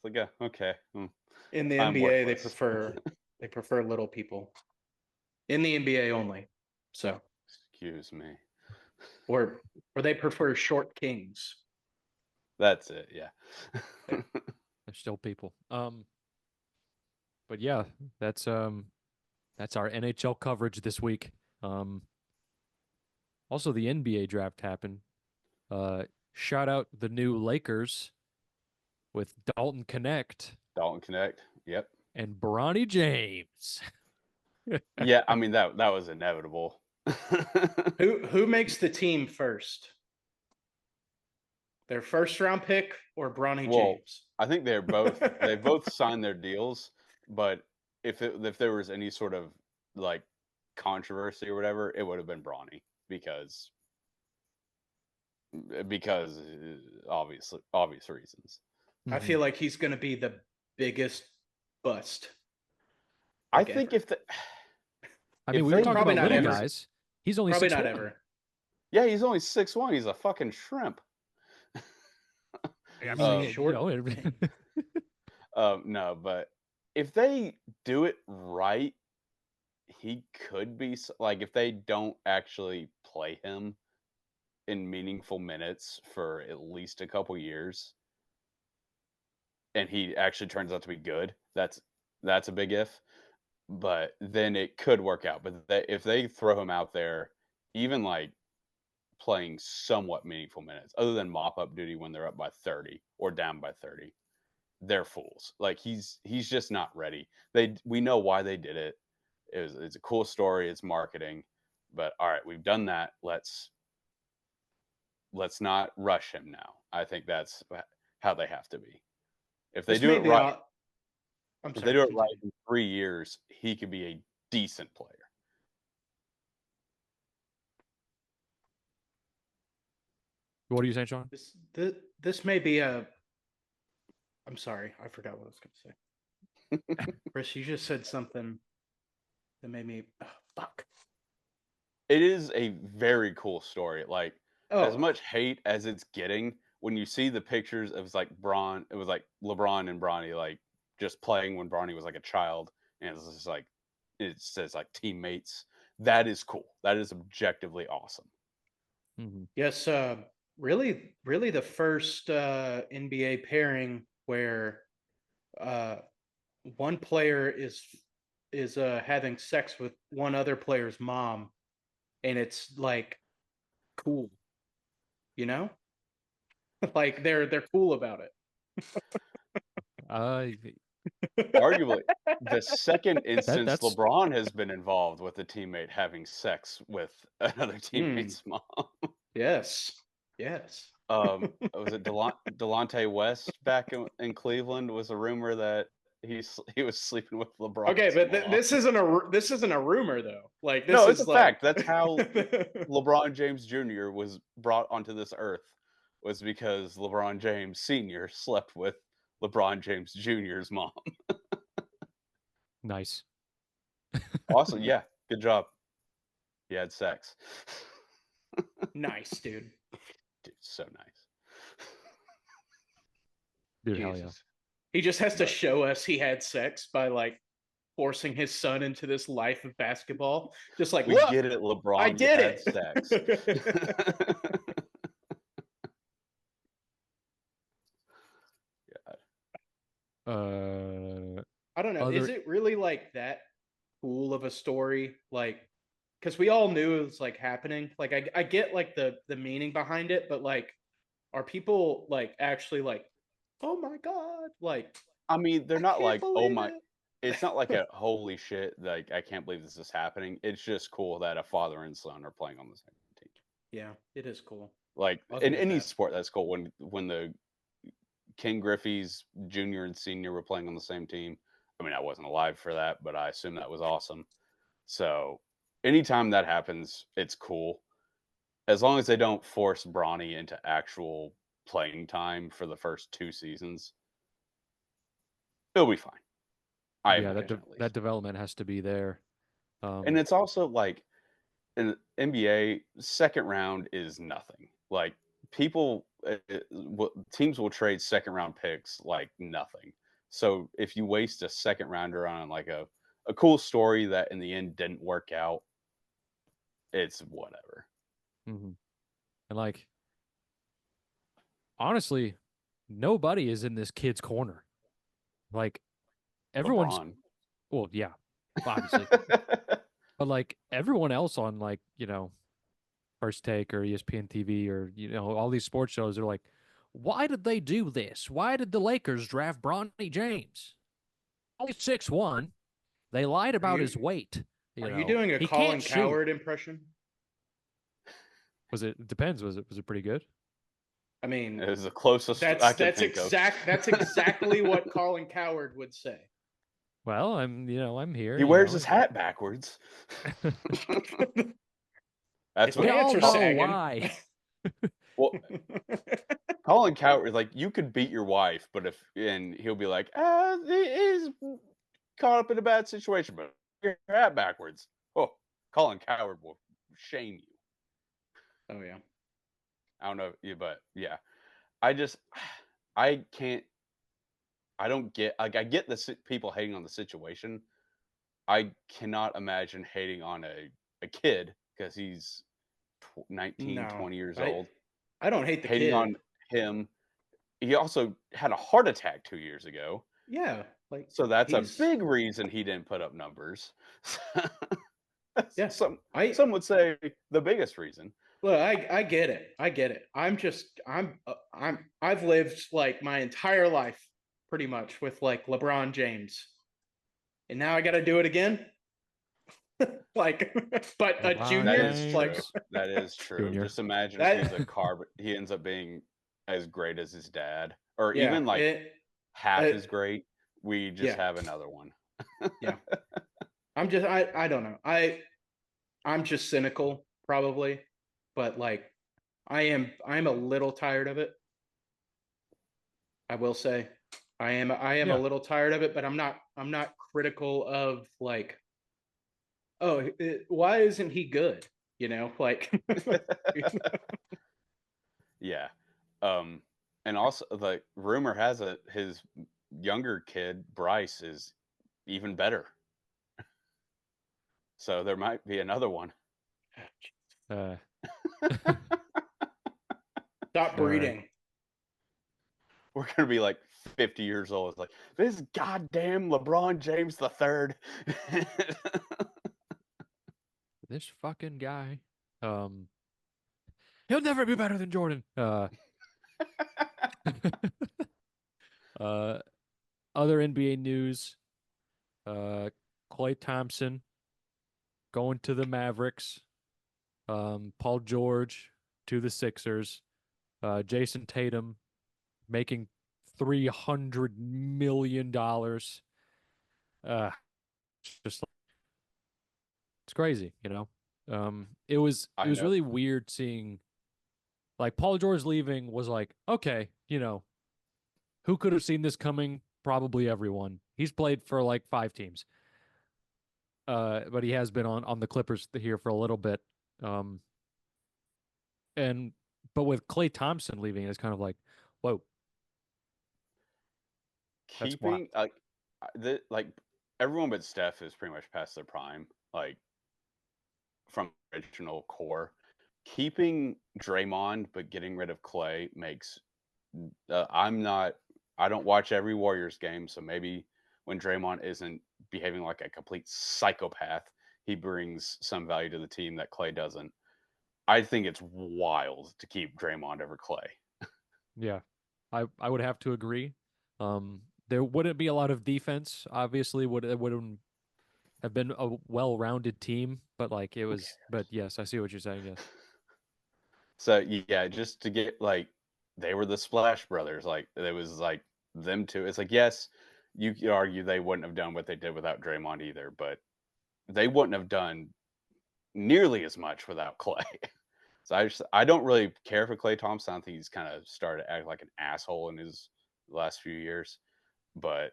like, yeah, okay. In the I'm NBA, worthless. they prefer little people. In the NBA only, so Excuse me. or they prefer short kings. That's it. Yeah. They're still people. But yeah, that's our NHL coverage this week. Um, Also the NBA draft happened. Shout out the new Lakers with Dalton Connect Dalton Connect. Yep. and Bronny James. Yeah. I mean that was inevitable. Who makes the team first? Their first round pick or Bronny Well, James? I think they both signed their deals, but if there was any sort of like controversy or whatever, it would have been Bronny because obvious reasons. I feel like he's going to be the biggest bust. I Like think ever. I mean, if we were they talking Probably about not little ever. guys. He's only Probably 6'1". not ever. Yeah, he's only 6'1". He's a fucking shrimp. I He's mean, short. No, but if they do it right, he could be like if they don't actually play him in meaningful minutes for at least a couple years, and he actually turns out to be good, that's a big if. But then it could work out. But if they throw him out there, even like playing somewhat meaningful minutes, other than mop up duty when they're up by 30 or down by 30, they're fools. Like he's just not ready. We know why they did it. It's a cool story. It's marketing. But all right, we've done that. Let's not rush him now. I think that's how they have to be. If they This do may it be. right, I'm if sorry. they do it right Continue. in 3 years, he could be a decent player. What are you saying, Sean? This may be a. I'm sorry, I forgot what I was going to say. Chris, you just said something that made me. Oh, fuck. It is a very cool story. Like as Oh, much hate as it's getting, when you see the pictures of like it was like LeBron and Bronny like just playing when Bronny was like a child, and it's just like it says like teammates. That is cool. That is objectively awesome. Mm-hmm. yes. Really, the first NBA pairing where uh, one player is having sex with one other player's mom, and it's like cool, you know, like they're cool about it. Uh, Arguably, the second instance that's LeBron has been involved with a teammate having sex with another Mm, teammate's mom. yes, yes. Was it Delonte West back in Cleveland? Was a rumor that he was sleeping with Okay, LeBron's but mom. this isn't a rumor though. Like this No, it's a is like fact. That's how LeBron James Jr. was brought onto this earth, was because LeBron James Sr. slept with LeBron James Jr.'s mom. nice. Awesome. Yeah. Good job. He had sex. nice, dude. Dude, so nice. Dude, hell yeah. Jesus. He just has to But show us he had sex by like forcing his son into this life of basketball. Just like, we look, get it, I LeBron. You did had sex. it. God. I don't know. Is Other it really like that cool of a story? Like, because we all knew it was like happening. Like, I get like the meaning behind it, but like, are people like actually like, oh my god, like I mean, they're I not can't like, oh believe my. It's not like a holy shit. Like I can't believe this is happening. It's just cool that a father and son are playing on the same team. Yeah, it is cool. Like I'll in give it any that. sport, that's cool. When the King Griffey's junior and senior were playing on the same team. I mean, I wasn't alive for that, but I assume that was awesome. So anytime that happens, it's cool. As long as they don't force Bronny into actual playing time for the first 2 seasons, it'll be fine. I yeah, Okay. imagine at that least. development has to be there. And it's also like in the NBA, second round is nothing. Like people, teams will trade second round picks like nothing. So if you waste a second rounder on like a cool story that in the end didn't work out, it's whatever. Mm-hmm. And like honestly, nobody is in this kid's corner. Like everyone's LeBron. well, yeah, obviously. But like everyone else on like, First Take or ESPN TV or all these sports shows are like, why did they do this? Why did the Lakers draft Bronny James? Only 6'1". They lied Are about his you weight. are you doing a He can't Colin shoot. Coward impression? It depends. Was it pretty good? I mean, It was the closest I could think of. that's exactly what Colin Coward would say. Well, I'm here. He wears his hat backwards. That's His what We pants all are know sagging. why. well Colin Coward, like you could beat your wife, but and he'll be like, he's caught up in a bad situation, but your hat backwards. Oh, Colin Coward will shame you. Oh yeah. I don't know you, but yeah, I just, I can't, I don't get, like, I get the people hating on the situation. I cannot imagine hating on a kid because he's 19, No. 20 years I old. I don't hate the Hating kid. on him he also had a heart attack 2 years ago, Yeah, like so that's a he's big reason he didn't put up numbers. yeah. Some I some would say the biggest reason. Look, I get it. I get it. I've lived like my entire life pretty much with like LeBron James. And now I got to do it again. Like but a LeBron That junior is true. James That is true. Jr. Just imagine if he's a that car, he ends up being as great as his dad, or yeah, even like half uh, as great. We just yeah. have another one. Yeah. I don't know. I'm just cynical probably, but like I'm a little tired of it. I will say I am a Yeah. little tired of it, but I'm not critical of like, oh, why isn't he good? You know, like Yeah. Um, and also, like, rumor has it his younger kid, Bryce, is even better. So there might be another one. Uh, stop all right. breeding. We're gonna be like 50 years old. It's like this goddamn LeBron James the third. This fucking guy. Um, he'll never be better than Jordan. Uh, other NBA news. Klay Thompson going to the Mavericks. Paul George to the Sixers. Jason Tatum making $300 million. It's just it's crazy, you know. It I was know. really weird seeing like Paul George leaving was like, okay, you know, who could have seen this coming? Probably everyone. He's played for like 5 teams. But he has been on the Clippers here for a little bit. Um, and but with Klay Thompson leaving, it's kind of like, whoa, that's wild. Keeping like everyone but Steph is pretty much past their prime. Like from original core, keeping Draymond but getting rid of Clay makes I'm not. I don't watch every Warriors game, so maybe when Draymond isn't behaving like a complete psychopath, he brings some value to the team that Clay doesn't. I think it's wild to keep Draymond over Clay. Yeah, I would have to agree. There wouldn't be a lot of defense. Obviously, wouldn't have been a well-rounded team, but like it Okay. was. But yes, I see what you're saying. Yes. So yeah, just to get like they were the Splash Brothers. Like it was like them two. It's like yes, you could argue they wouldn't have done what they did without Draymond either, but they wouldn't have done nearly as much without Clay. So I don't really care for Clay Thompson. I think he's kind of started to act like an asshole in his last few years. But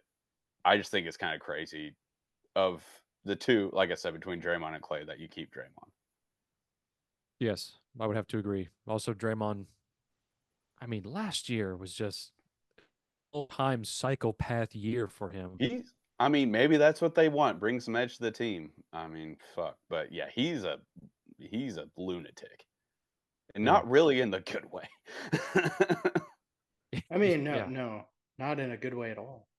I just think it's kind of crazy of the two, like I said, between Draymond and Clay that you keep Draymond. Yes, I would have to agree. Also, Draymond. I mean, last year was just all-time psychopath year for him. I mean, maybe that's what they want. Bring some edge to the team. I mean, fuck. But yeah, he's a lunatic. And Yeah. not really in the good way. I mean, Yeah. no, not in a good way at all.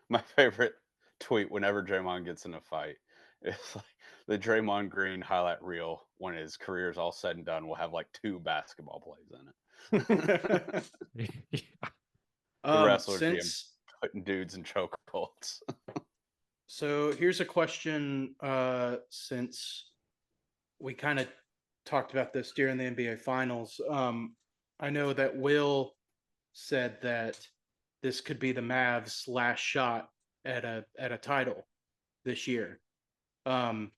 My favorite tweet whenever Draymond gets in a fight is like the Draymond Green highlight reel when his career is all said and done will have like 2 basketball plays in it. The rest will be him Since putting dudes in chokeholds. so here's a question, since we kind of talked about this during the NBA finals. I know that Will said that this could be the Mavs' last shot at a title this year. Um,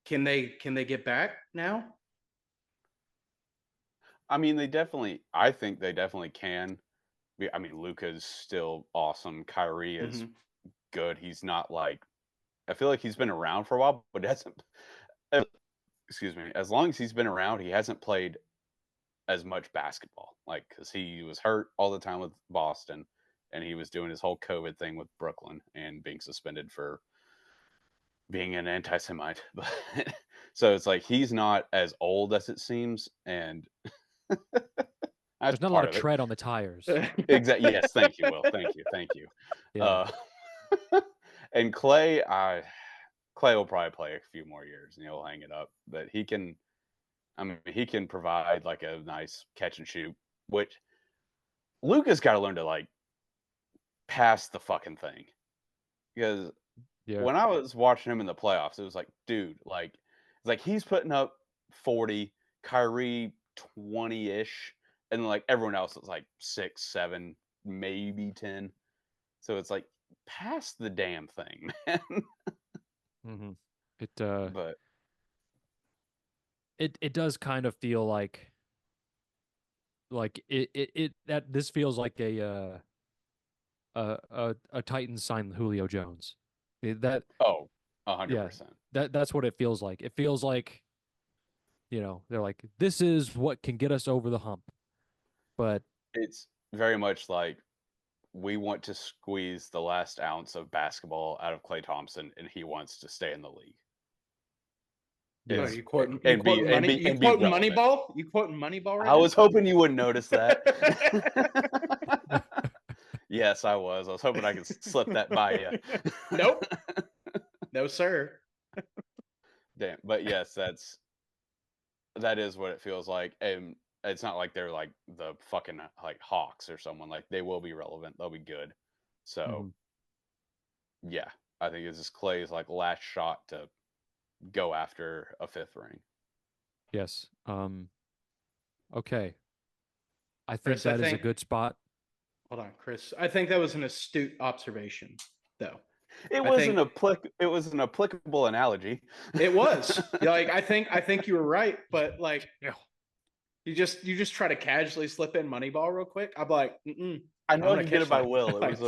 can they get back now? I mean, I think they definitely can. I mean, Luka's still awesome. Kyrie is Mm-hmm. good. He's not like I feel like he's been around for a while, but hasn't. Excuse me. As long as he's been around, he hasn't played as much basketball. Like because he was hurt all the time with Boston, and he was doing his whole COVID thing with Brooklyn and being suspended for being an anti-Semite. So it's like he's not as old as it seems, and That's There's not a lot part of of it. tread on the tires. Exactly. Yes. Thank you, Will. Thank you. Thank you. Yeah. And Clay will probably play a few more years and he'll hang it up. But he can provide like a nice catch and shoot, which Luka's got to learn to like pass the fucking thing. Because Yeah. when I was watching him in the playoffs, it was like, dude, like it's like he's putting up 40, Kyrie 20-ish, and like everyone else is like 6, 7, maybe 10. So it's like pass the damn thing, man. Mm-hmm. But It does kind of feel like that this feels like a Titans signed Julio Jones. That oh, yeah, 100%. that's what it feels like. It feels like, they're like, this is what can get us over the hump. But It's very much like we want to squeeze the last ounce of basketball out of Klay Thompson, and he wants to stay in the league. yeah, Oh, Is you quoting and be money? and be relevant. Moneyball? You quoting Moneyball right I now? was hoping you wouldn't notice that. Yes, I was. I was hoping I could slip that by you. Nope. No, sir. Damn. But yes, that is what it feels like. And it's not like they're like the fucking like Hawks or someone. Like they will be relevant. They'll be good. So Mhm. yeah, I think this is Clay's like last shot to go after a 5th ring. Yes. Okay. I think Chris, I that is a think good spot. hold on, Chris. I think that was an astute observation, though. It I was think an applicable analogy. it was. Yeah, like I think you were right, but like Yeah. you just try to casually slip in Moneyball real quick. I'm like, I I'm know I gonna could get catch it by that. Will. It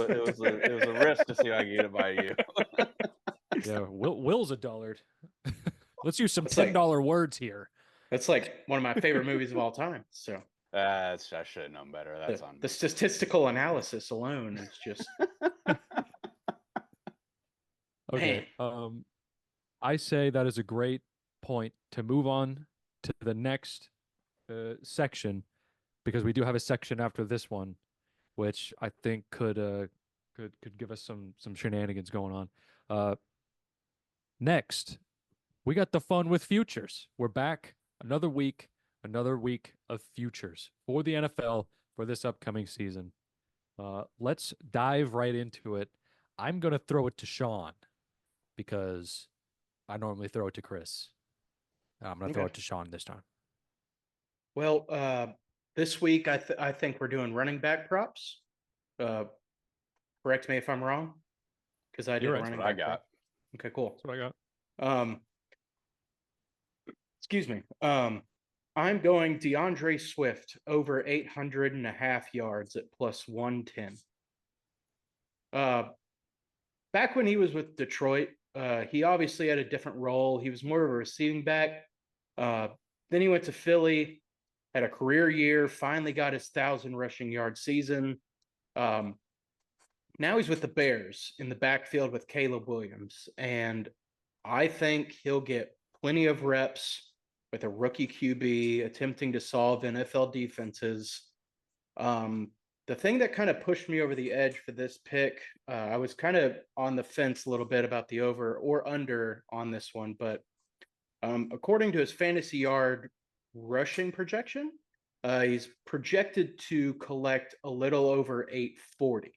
was a risk to see if I could get it by you. Yeah. Will's a dullard. Let's use some It's like $10 words here. that's like one of my favorite movies of all time. So I should have known better. That's on the me. statistical analysis alone is just man. Okay. I say that is a great point to move on to the next section, because we do have a section after this one, which I think could give us some shenanigans going on. Next, we got the fun with futures. We're back another week of futures for the NFL for this upcoming season. Let's dive right into it. I'm gonna throw it to Sean because I normally throw it to Chris. I'm gonna throw Okay. it to Sean this time. Well, this week I think we're doing running back props. Correct me if I'm wrong, because I did You're a right. running That's what I back prop. got. Okay, cool. That's what I got. Excuse me. I'm going DeAndre Swift over 800.5 yards at plus 110. Back when he was with Detroit, he obviously had a different role. He was more of a receiving back. Then he went to Philly, had a career year, finally got his 1,000 rushing yard season. Now he's with the Bears in the backfield with Caleb Williams, and I think he'll get plenty of reps with a rookie QB attempting to solve NFL defenses. The thing that kind of pushed me over the edge for this pick, I was kind of on the fence a little bit about the over or under on this one, but according to his fantasy yard rushing projection, he's projected to collect a little over 840.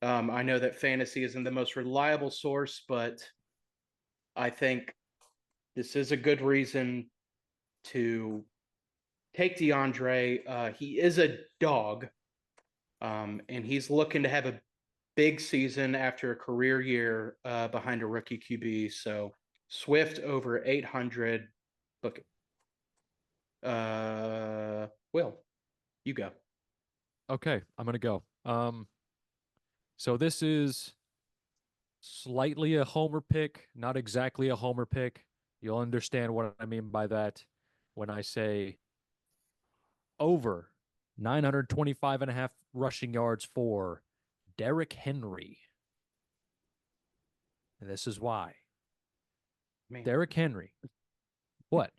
I know that fantasy isn't the most reliable source, but I think this is a good reason to take DeAndre. He is a dog, and he's looking to have a big season after a career year behind a rookie QB. So Swift over 800. Look, Will, you go. Okay, I'm gonna go. So this is slightly a homer pick, not exactly a homer pick. You'll understand what I mean by that when I say over 925.5 rushing yards for Derrick Henry. And this is why. Man. Derrick Henry. What?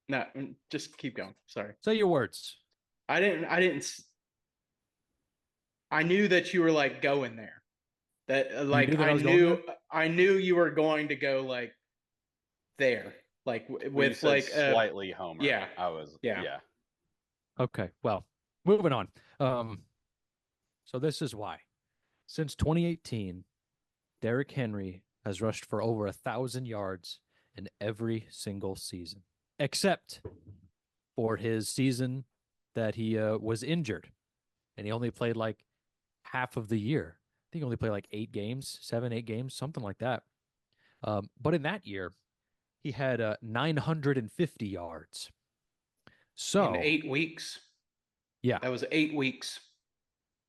No, just keep going. Sorry. Say your words. I didn't. I knew that you were like going there. That You like knew that I was going there? I knew you were going to go like there, like When you with said like slightly Homer, yeah, I was yeah. yeah. Okay, well, moving on. So this is why. Since 2018, Derrick Henry has rushed for over 1,000 yards in every single season, except for his season that he was injured, and he only played like half of the year. I think he only played like 8 games, 7, 8 games, something like that. But in that year, he had 950 yards. In So 8 weeks. yeah, That was 8 weeks.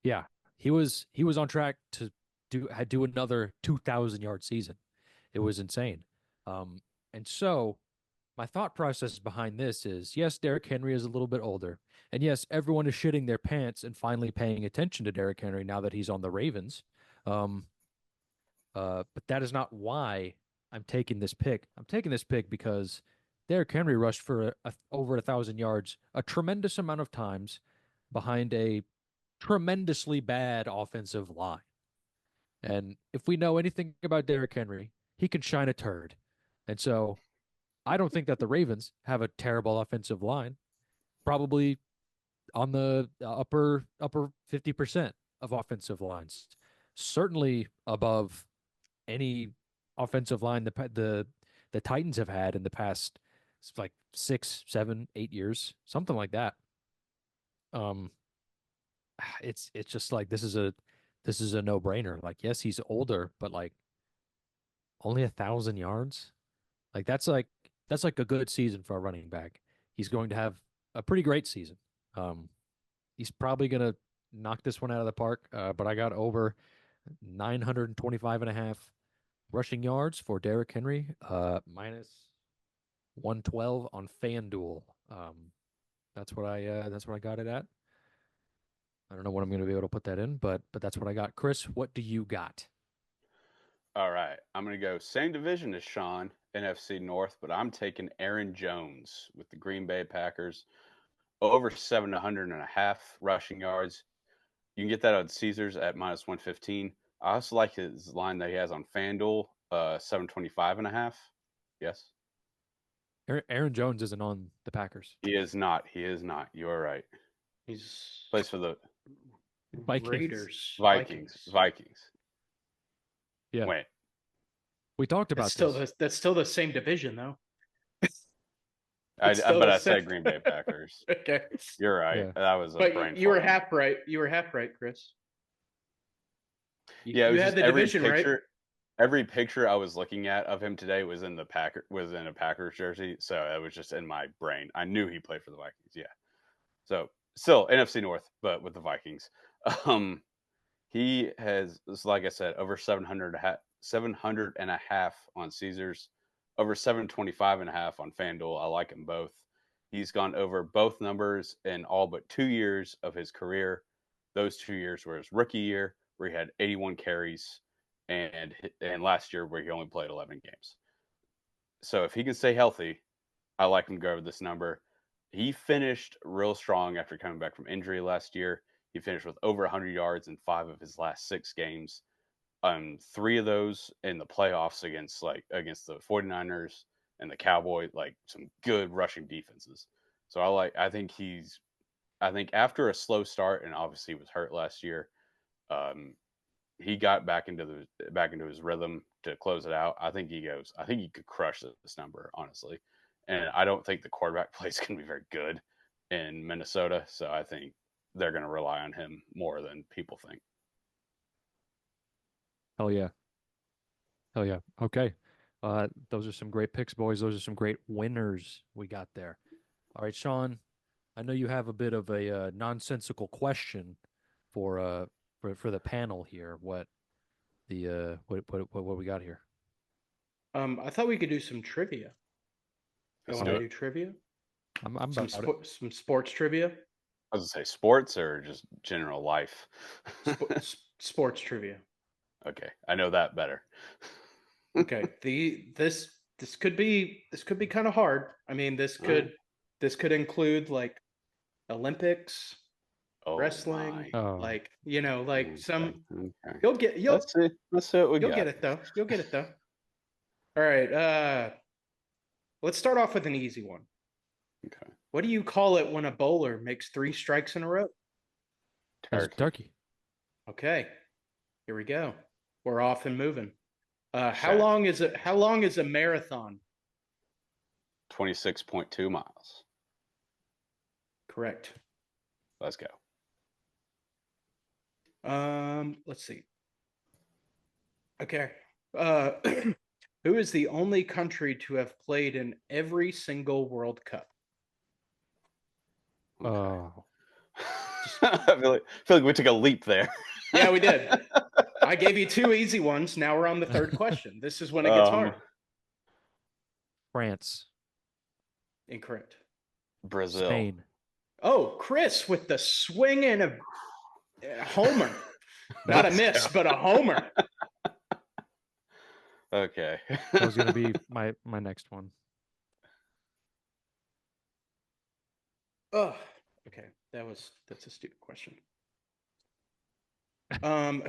yeah, he was on track to do another 2,000 yard season. It was insane. Um, and so my thought process behind this is yes, Derrick Henry is a little bit older. And yes, everyone is shitting their pants and finally paying attention to Derrick Henry now that he's on the Ravens. Um, but that is not why I'm taking this pick. I'm taking this pick because Derrick Henry rushed for over 1,000 yards a tremendous amount of times behind a tremendously bad offensive line. And if we know anything about Derrick Henry, he can shine a turd. And so I don't think that the Ravens have a terrible offensive line. Probably on the upper 50% of offensive lines. Certainly above any offensive line the Titans have had in the past like 6, 7, 8 years, something like that. Um, it's just like this is a no brainer. Like, yes, he's older, but like only 1,000 yards. Like that's like a good season for a running back. He's going to have a pretty great season. Um, he's probably gonna knock this one out of the park. But I got over 925 and a half rushing yards for Derrick Henry, minus 112 on FanDuel. That's what I got it at. I don't know when I'm going to be able to put that in, but that's what I got. Chris, what do you got? All right, I'm gonna go same division as Sean, NFC North, but I'm taking Aaron Jones with the Green Bay Packers over 700 and a half rushing yards. You can get that on Caesars at minus 115. I also like his line that he has on FanDuel, 725 and a half. Yes. Aaron Jones isn't on the Packers. He is not. He is not. You are right. He's Plays for the Vikings. Raiders. Vikings. Vikings. Yeah, Wait. we talked about this. That's still the same division though. I It's still but the I same. said Green Bay Packers. Okay. You're right. Yeah. That was a But brain you were fart. half right. You were half right, Chris. Yeah, it You was had just the division right. every picture I was looking at of him today was in a Packers jersey, so it was just in my brain. I knew he played for the Vikings. Yeah. So still NFC North, but with the Vikings. Um, he has, like I said, over 700 and a half on Caesars, over 725 and a half on FanDuel. I like him both. He's gone over both numbers in all but 2 years of his career. Those 2 years were his rookie year, where he had 81 carries, and last year where he only played 11 games. So if he can stay healthy, I like him to go over this number. He finished real strong after coming back from injury last year. He finished with over 100 yards in 5 of his last 6 games. 3 of those in the playoffs against the 49ers and the Cowboys, like some good rushing defenses. So I think after a slow start, and obviously he was hurt last year, he got back into his rhythm to close it out. I think he could crush this number, honestly. And I don't think the quarterback play is going to be very good in Minnesota, so I think they're going to rely on him more than people think. Hell yeah. Hell yeah. Okay. Those are some great picks, boys. Those are some great winners we got there. All right, Sean, I know you have a bit of a nonsensical question for the panel here. What we got here? I thought we could do some trivia. You Let's want do to it. do trivia? I'm Some about it. some sports trivia. I was going to say sports or just general life. Sports trivia. Okay, I know that better. Okay. This could be kind of hard. I mean, this could include like Olympics, Oh wrestling, my. Oh, like some. Okay. You'll get Let's see. Let's see what we you'll got. get it though. You'll get it though. All right. Let's start off with an easy one. Okay. What do you call it when a bowler makes 3 strikes in a row? that's Turkey. Okay. Here we go. We're off and moving. How Check. long is it? How long is a marathon? 26.2 miles. Correct. Let's go. Let's see. Okay. Who is the only country to have played in every single World Cup? Okay. Oh, I feel like we took a leap there. Yeah, we did. I gave you 2 easy ones. Now we're on the 3rd question. This is when it gets hard. France, Incorrect. Brazil. Spain. Oh, Chris with the swing and a homer. Not a miss, but a homer. Okay. That was gonna be my next one. Oh, okay. That's a stupid question.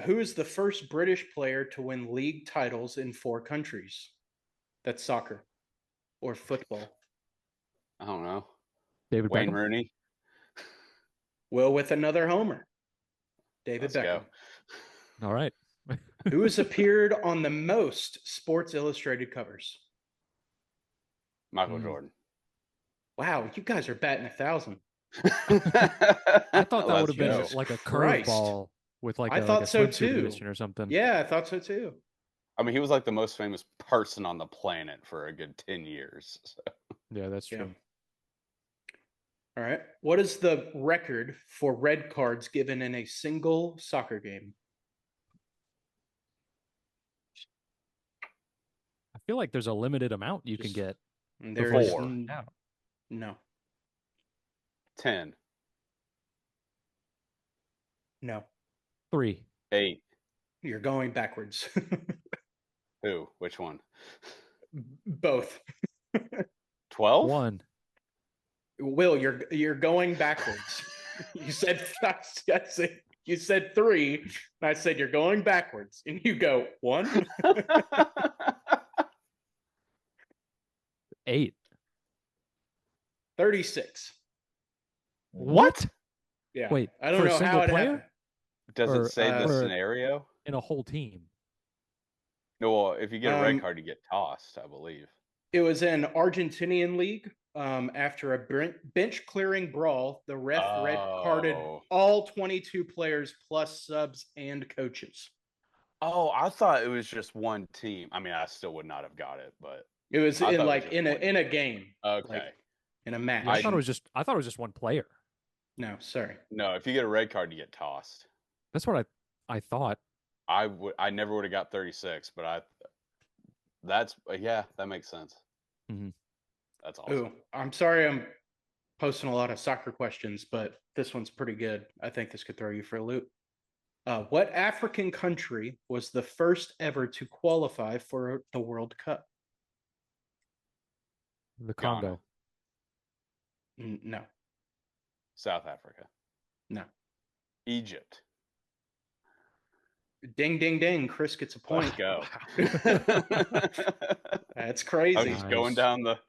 Who is the first British player to win league titles in 4 countries? That's soccer or football. I don't know. David Wayne Beckham. Rooney. Will with another homer. David Let's Beckham. All right. Who has appeared on the most Sports Illustrated covers? Michael Jordan. Wow, you guys are batting 1,000. I thought that would have been Jesus like a Christ. curveball with like I a thought so swimsuit too. edition or something. Yeah, I thought so too. I mean, he was like the most famous person on the planet for a good 10 years. So. Yeah, that's Yeah. true. All right. What is the record for red cards given in a single soccer game? I feel like there's a limited amount you can Just- get. There before is Four. no, 10, no. 3. 8. You're going backwards. Who? Which one? Both. 12? 1. Will, you're going backwards. You said you said 3, and I said you're going backwards, and you go 1. 8. 36. What? Yeah. Wait, I don't for a know single how it player? happened. Does Or, it say the or- scenario? In a whole team. No, well, if you get a red Um, card, you get tossed, I believe. It was an Argentinian league. After a bench clearing brawl, the ref red carded Oh. all 22 players plus subs and coaches. Oh, I thought it was just one team. I mean, I still would not have got it, but It was I in thought it was like just in one. a game. Okay. Like in a match. Yeah, I thought it was just one player. No, sorry. No, if you get a red card, you get tossed. That's what I thought. I never would have got 36, but that makes sense. Mhm. That's awesome. Ooh, I'm sorry I'm posting a lot of soccer questions, but this one's pretty good. I think this could throw you for a loop. What African country was the first ever to qualify for the World Cup? The Ghana. Congo. No, South Africa. no. Egypt. Ding, ding, ding. Chris gets a point. Let's go. That's I'm crazy. just going down the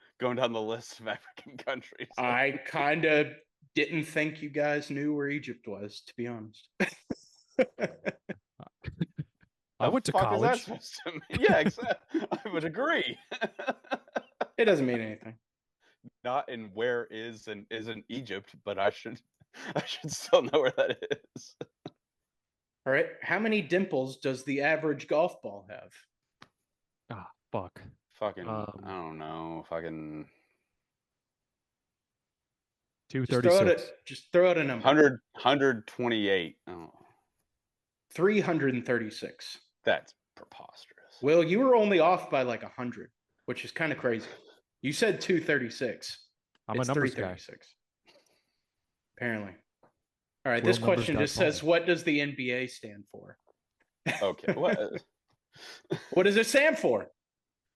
list of African countries. I kind of didn't think you guys knew where Egypt was, to be honest. I went to fuck is that college. supposed to mean? Yeah, exactly. I would agree. It doesn't mean anything. Not in where isn't Egypt, but I should still know where that is. All right. How many dimples does the average golf ball have? Ah, fuck. Fucking, I don't know. Fucking 236. Just throw out a number. 128. Oh, 336. that's preposterous. Will, you were only off by like 100, which is kind of crazy. You said 236. I'm It's a numbers guy. 336. Apparently. All right. Will This numbers question guy just Paul. says, what does the NBA stand for? Okay, what? What does it stand for?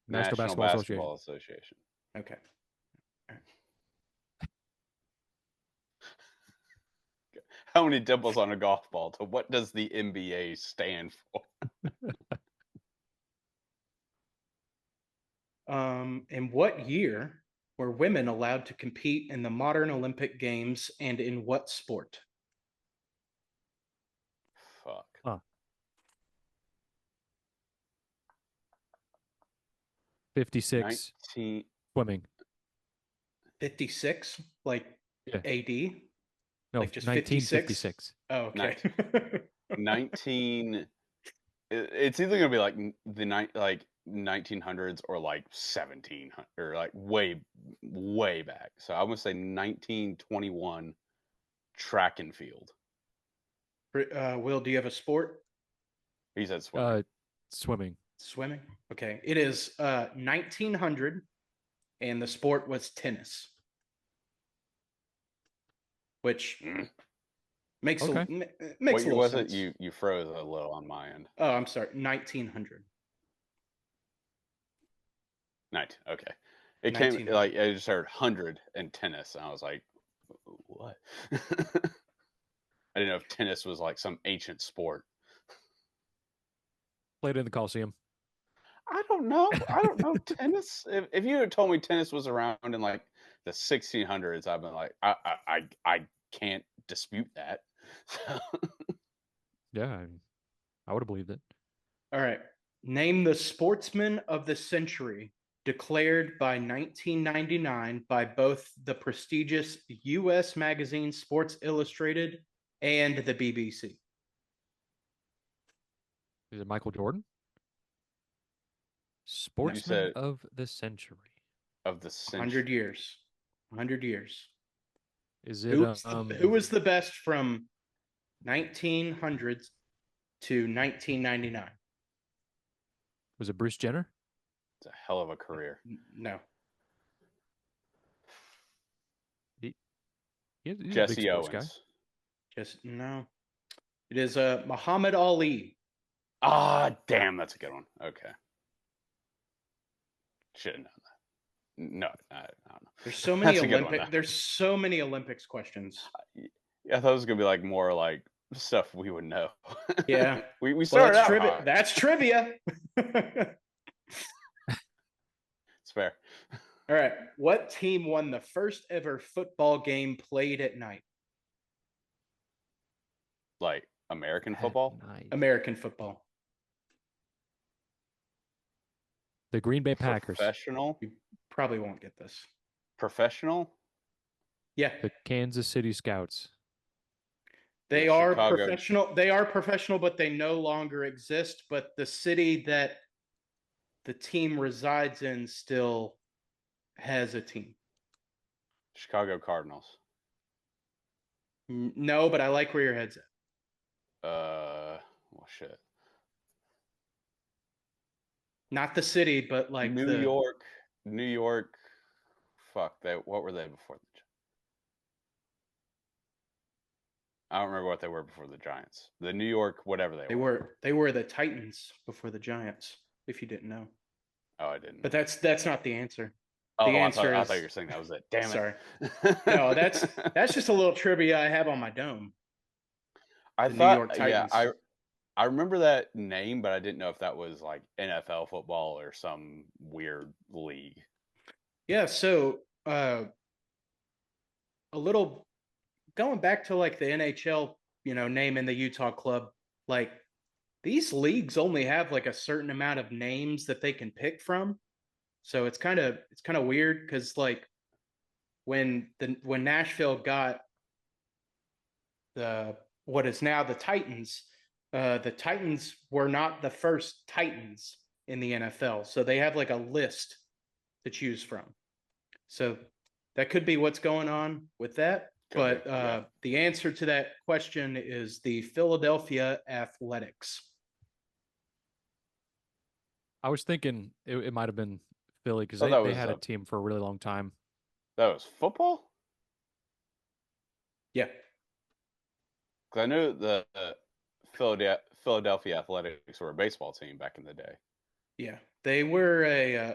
National Basketball Association. Okay. how many dimples on a golf ball to what does the NBA stand for? In what year were women allowed to compete in the modern Olympic Games, and in what sport? Fuck. Huh. 56 19, swimming. 56, like Yeah. AD, No, like just 56. 1956. Oh, okay. 19. It's either gonna be like the 1900s or like 1700 or like way back. So I'm gonna say 1921 track and field. Will, do you have a sport? He said swimming. Swimming. Swimming. Okay, it is 1900, and the sport was tennis, which Mm. makes Okay. makes What a year little was sense. it? You froze a little on my end. Oh, I'm sorry, 1900. Okay. It came 1900. like I just heard 100 and tennis, and I was like, what? I didn't know if tennis was like some ancient sport. Played in the Coliseum. I don't know. I don't know tennis. If you had told me tennis was around in like the 1600s, I've been like, I can't dispute that. Yeah, I would have believed it. All right. Name the sportsman of the century declared by 1999 by both the prestigious U.S. magazine Sports Illustrated and the BBC. Is it Michael Jordan? You Sportsman said of the century. of the 100 century. years. 100 years. Is it Who was the best from 1900s to 1999? was it Bruce Jenner? It's a hell of a career. No. He's a big Jesse sports guy. Owens. Just no. It is Muhammad Ali. Ah, damn, that's a good one. Okay. Should have known that. No, I don't know. There's so many That's a good one, though. There's so many Olympics questions. I thought it was gonna be like more like stuff we would know. Yeah. we started out trivia. high. That's trivia. It's fair. All right. What team won the first ever football game played at night? Like American At football? night. American football. The Green Bay Packers. Professional? You probably won't get this. Professional? Yeah. The Kansas City Scouts. They The are Chicago- professional. They are professional, but they no longer exist. But the city that the team resides in still has a team. Chicago Cardinals. No, but I like where your head's at. Well, shit. Not the city, but like New York. Fuck, what were they before the? I don't remember what they were before the Giants. The New York, whatever they were. They were the Titans before the Giants, if you didn't know. Oh, I didn't. But that's not the answer. Oh, The answer I is thought you were saying that was it. Damn it. sorry. No, that's just a little trivia I have on my dome. I the thought, New York Titans. yeah, I remember that name, but I didn't know if that was like NFL football or some weird league. Yeah, so a little going back to like the NHL, name in the Utah club, like these leagues only have like a certain amount of names that they can pick from. So it's kind of weird because like when Nashville got what is now the Titans were not the first Titans in the NFL. So they have like a list to choose from. So that could be what's going on with that. Could be, But yeah. the answer to that question is the Philadelphia Athletics. I was thinking it might have been Philly because Oh, that they was had a team for a really long time. That was football? Yeah. Because I knew the Philadelphia Athletics were a baseball team back in the day. Yeah. They were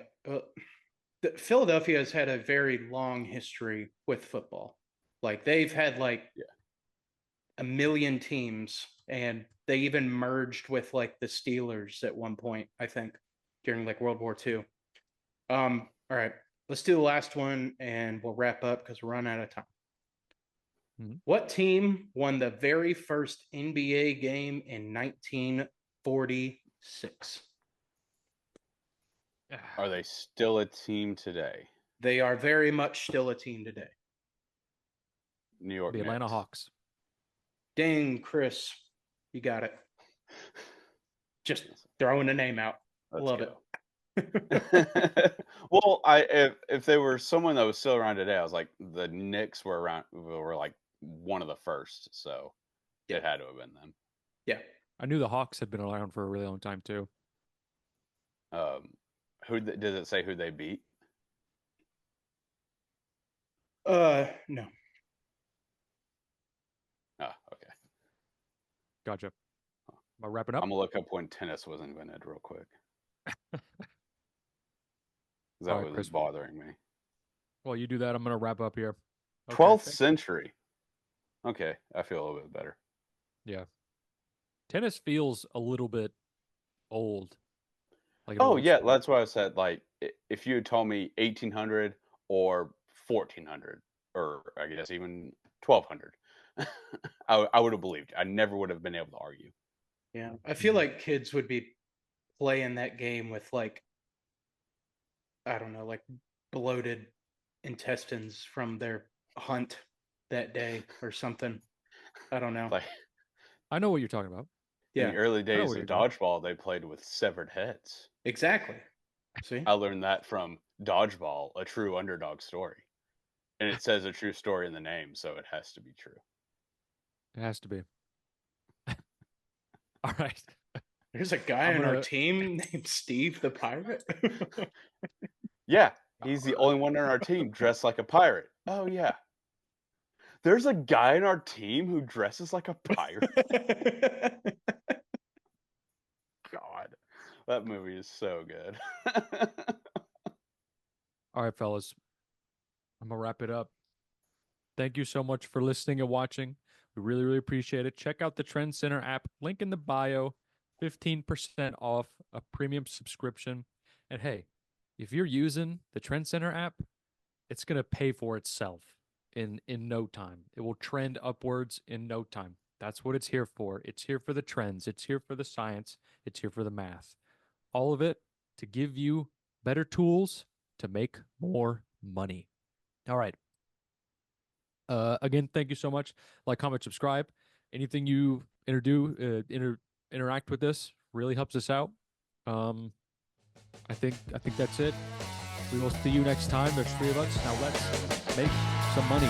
Philadelphia has had a very long history with football. Like they've had a million teams, and they even merged with like the Steelers at one point, I think, during like World War II. All right, let's do the last one and we'll wrap up because we're running out of time. What team won the very first NBA game in 1946? Are they still a team today? They are very much still a team today. New York The Knicks. Atlanta Hawks. Dang, Chris, you got it. Just throwing a name out. Love it. Well, if they were someone that was still around today, I was like, the Knicks were like one of the first, so it had to have been them. Yeah. I knew the Hawks had been around for a really long time too. Does it say who they beat? No. Oh, okay. Gotcha. Am I wrapping up? I'm gonna look up when tennis was invented real quick. That All right, was Chris. bothering me. Well, you do that. I'm gonna wrap up here. Okay, 12th century. Okay, I feel a little bit better. Yeah. Tennis feels a little bit old. Like Oh yeah, that's why I said, like, if you had told me 1800 or 1400, or I guess even 1200, I would have believed. I never would have been able to argue. Yeah, I feel like kids would be playing that game with like, I don't know, like bloated intestines from their hunt that day or something. I don't know. Like, I know what you're talking about. in Yeah, the early days what of you're doing. dodgeball, they played with severed heads. exactly. See, I learned that from Dodgeball, a true underdog story. And it says a true story in the name, so it has to be true. It has to be. All right. there's a guy on our team named Steve the Pirate. Yeah, he's the only one on our team dressed like a pirate. Oh yeah. There's a guy on our team who dresses like a pirate. God, that movie is so good. All right, fellas. I'm gonna wrap it up. Thank you so much for listening and watching. We really, really appreciate it. Check out the Trendscenter app. Link in the bio. 15% off a premium subscription. And hey, if you're using the Trendscenter app, it's gonna pay for itself in no time. It will trend upwards in no time. That's what it's here for. It's here for the trends. It's here for the science. It's here for the math. All of it to give you better tools to make more money. All right. Again, thank you so much. Like, comment, subscribe. Anything you interact with this really helps us out. I think that's it. We will see you next time. There's 3 of us. Now let's make some money.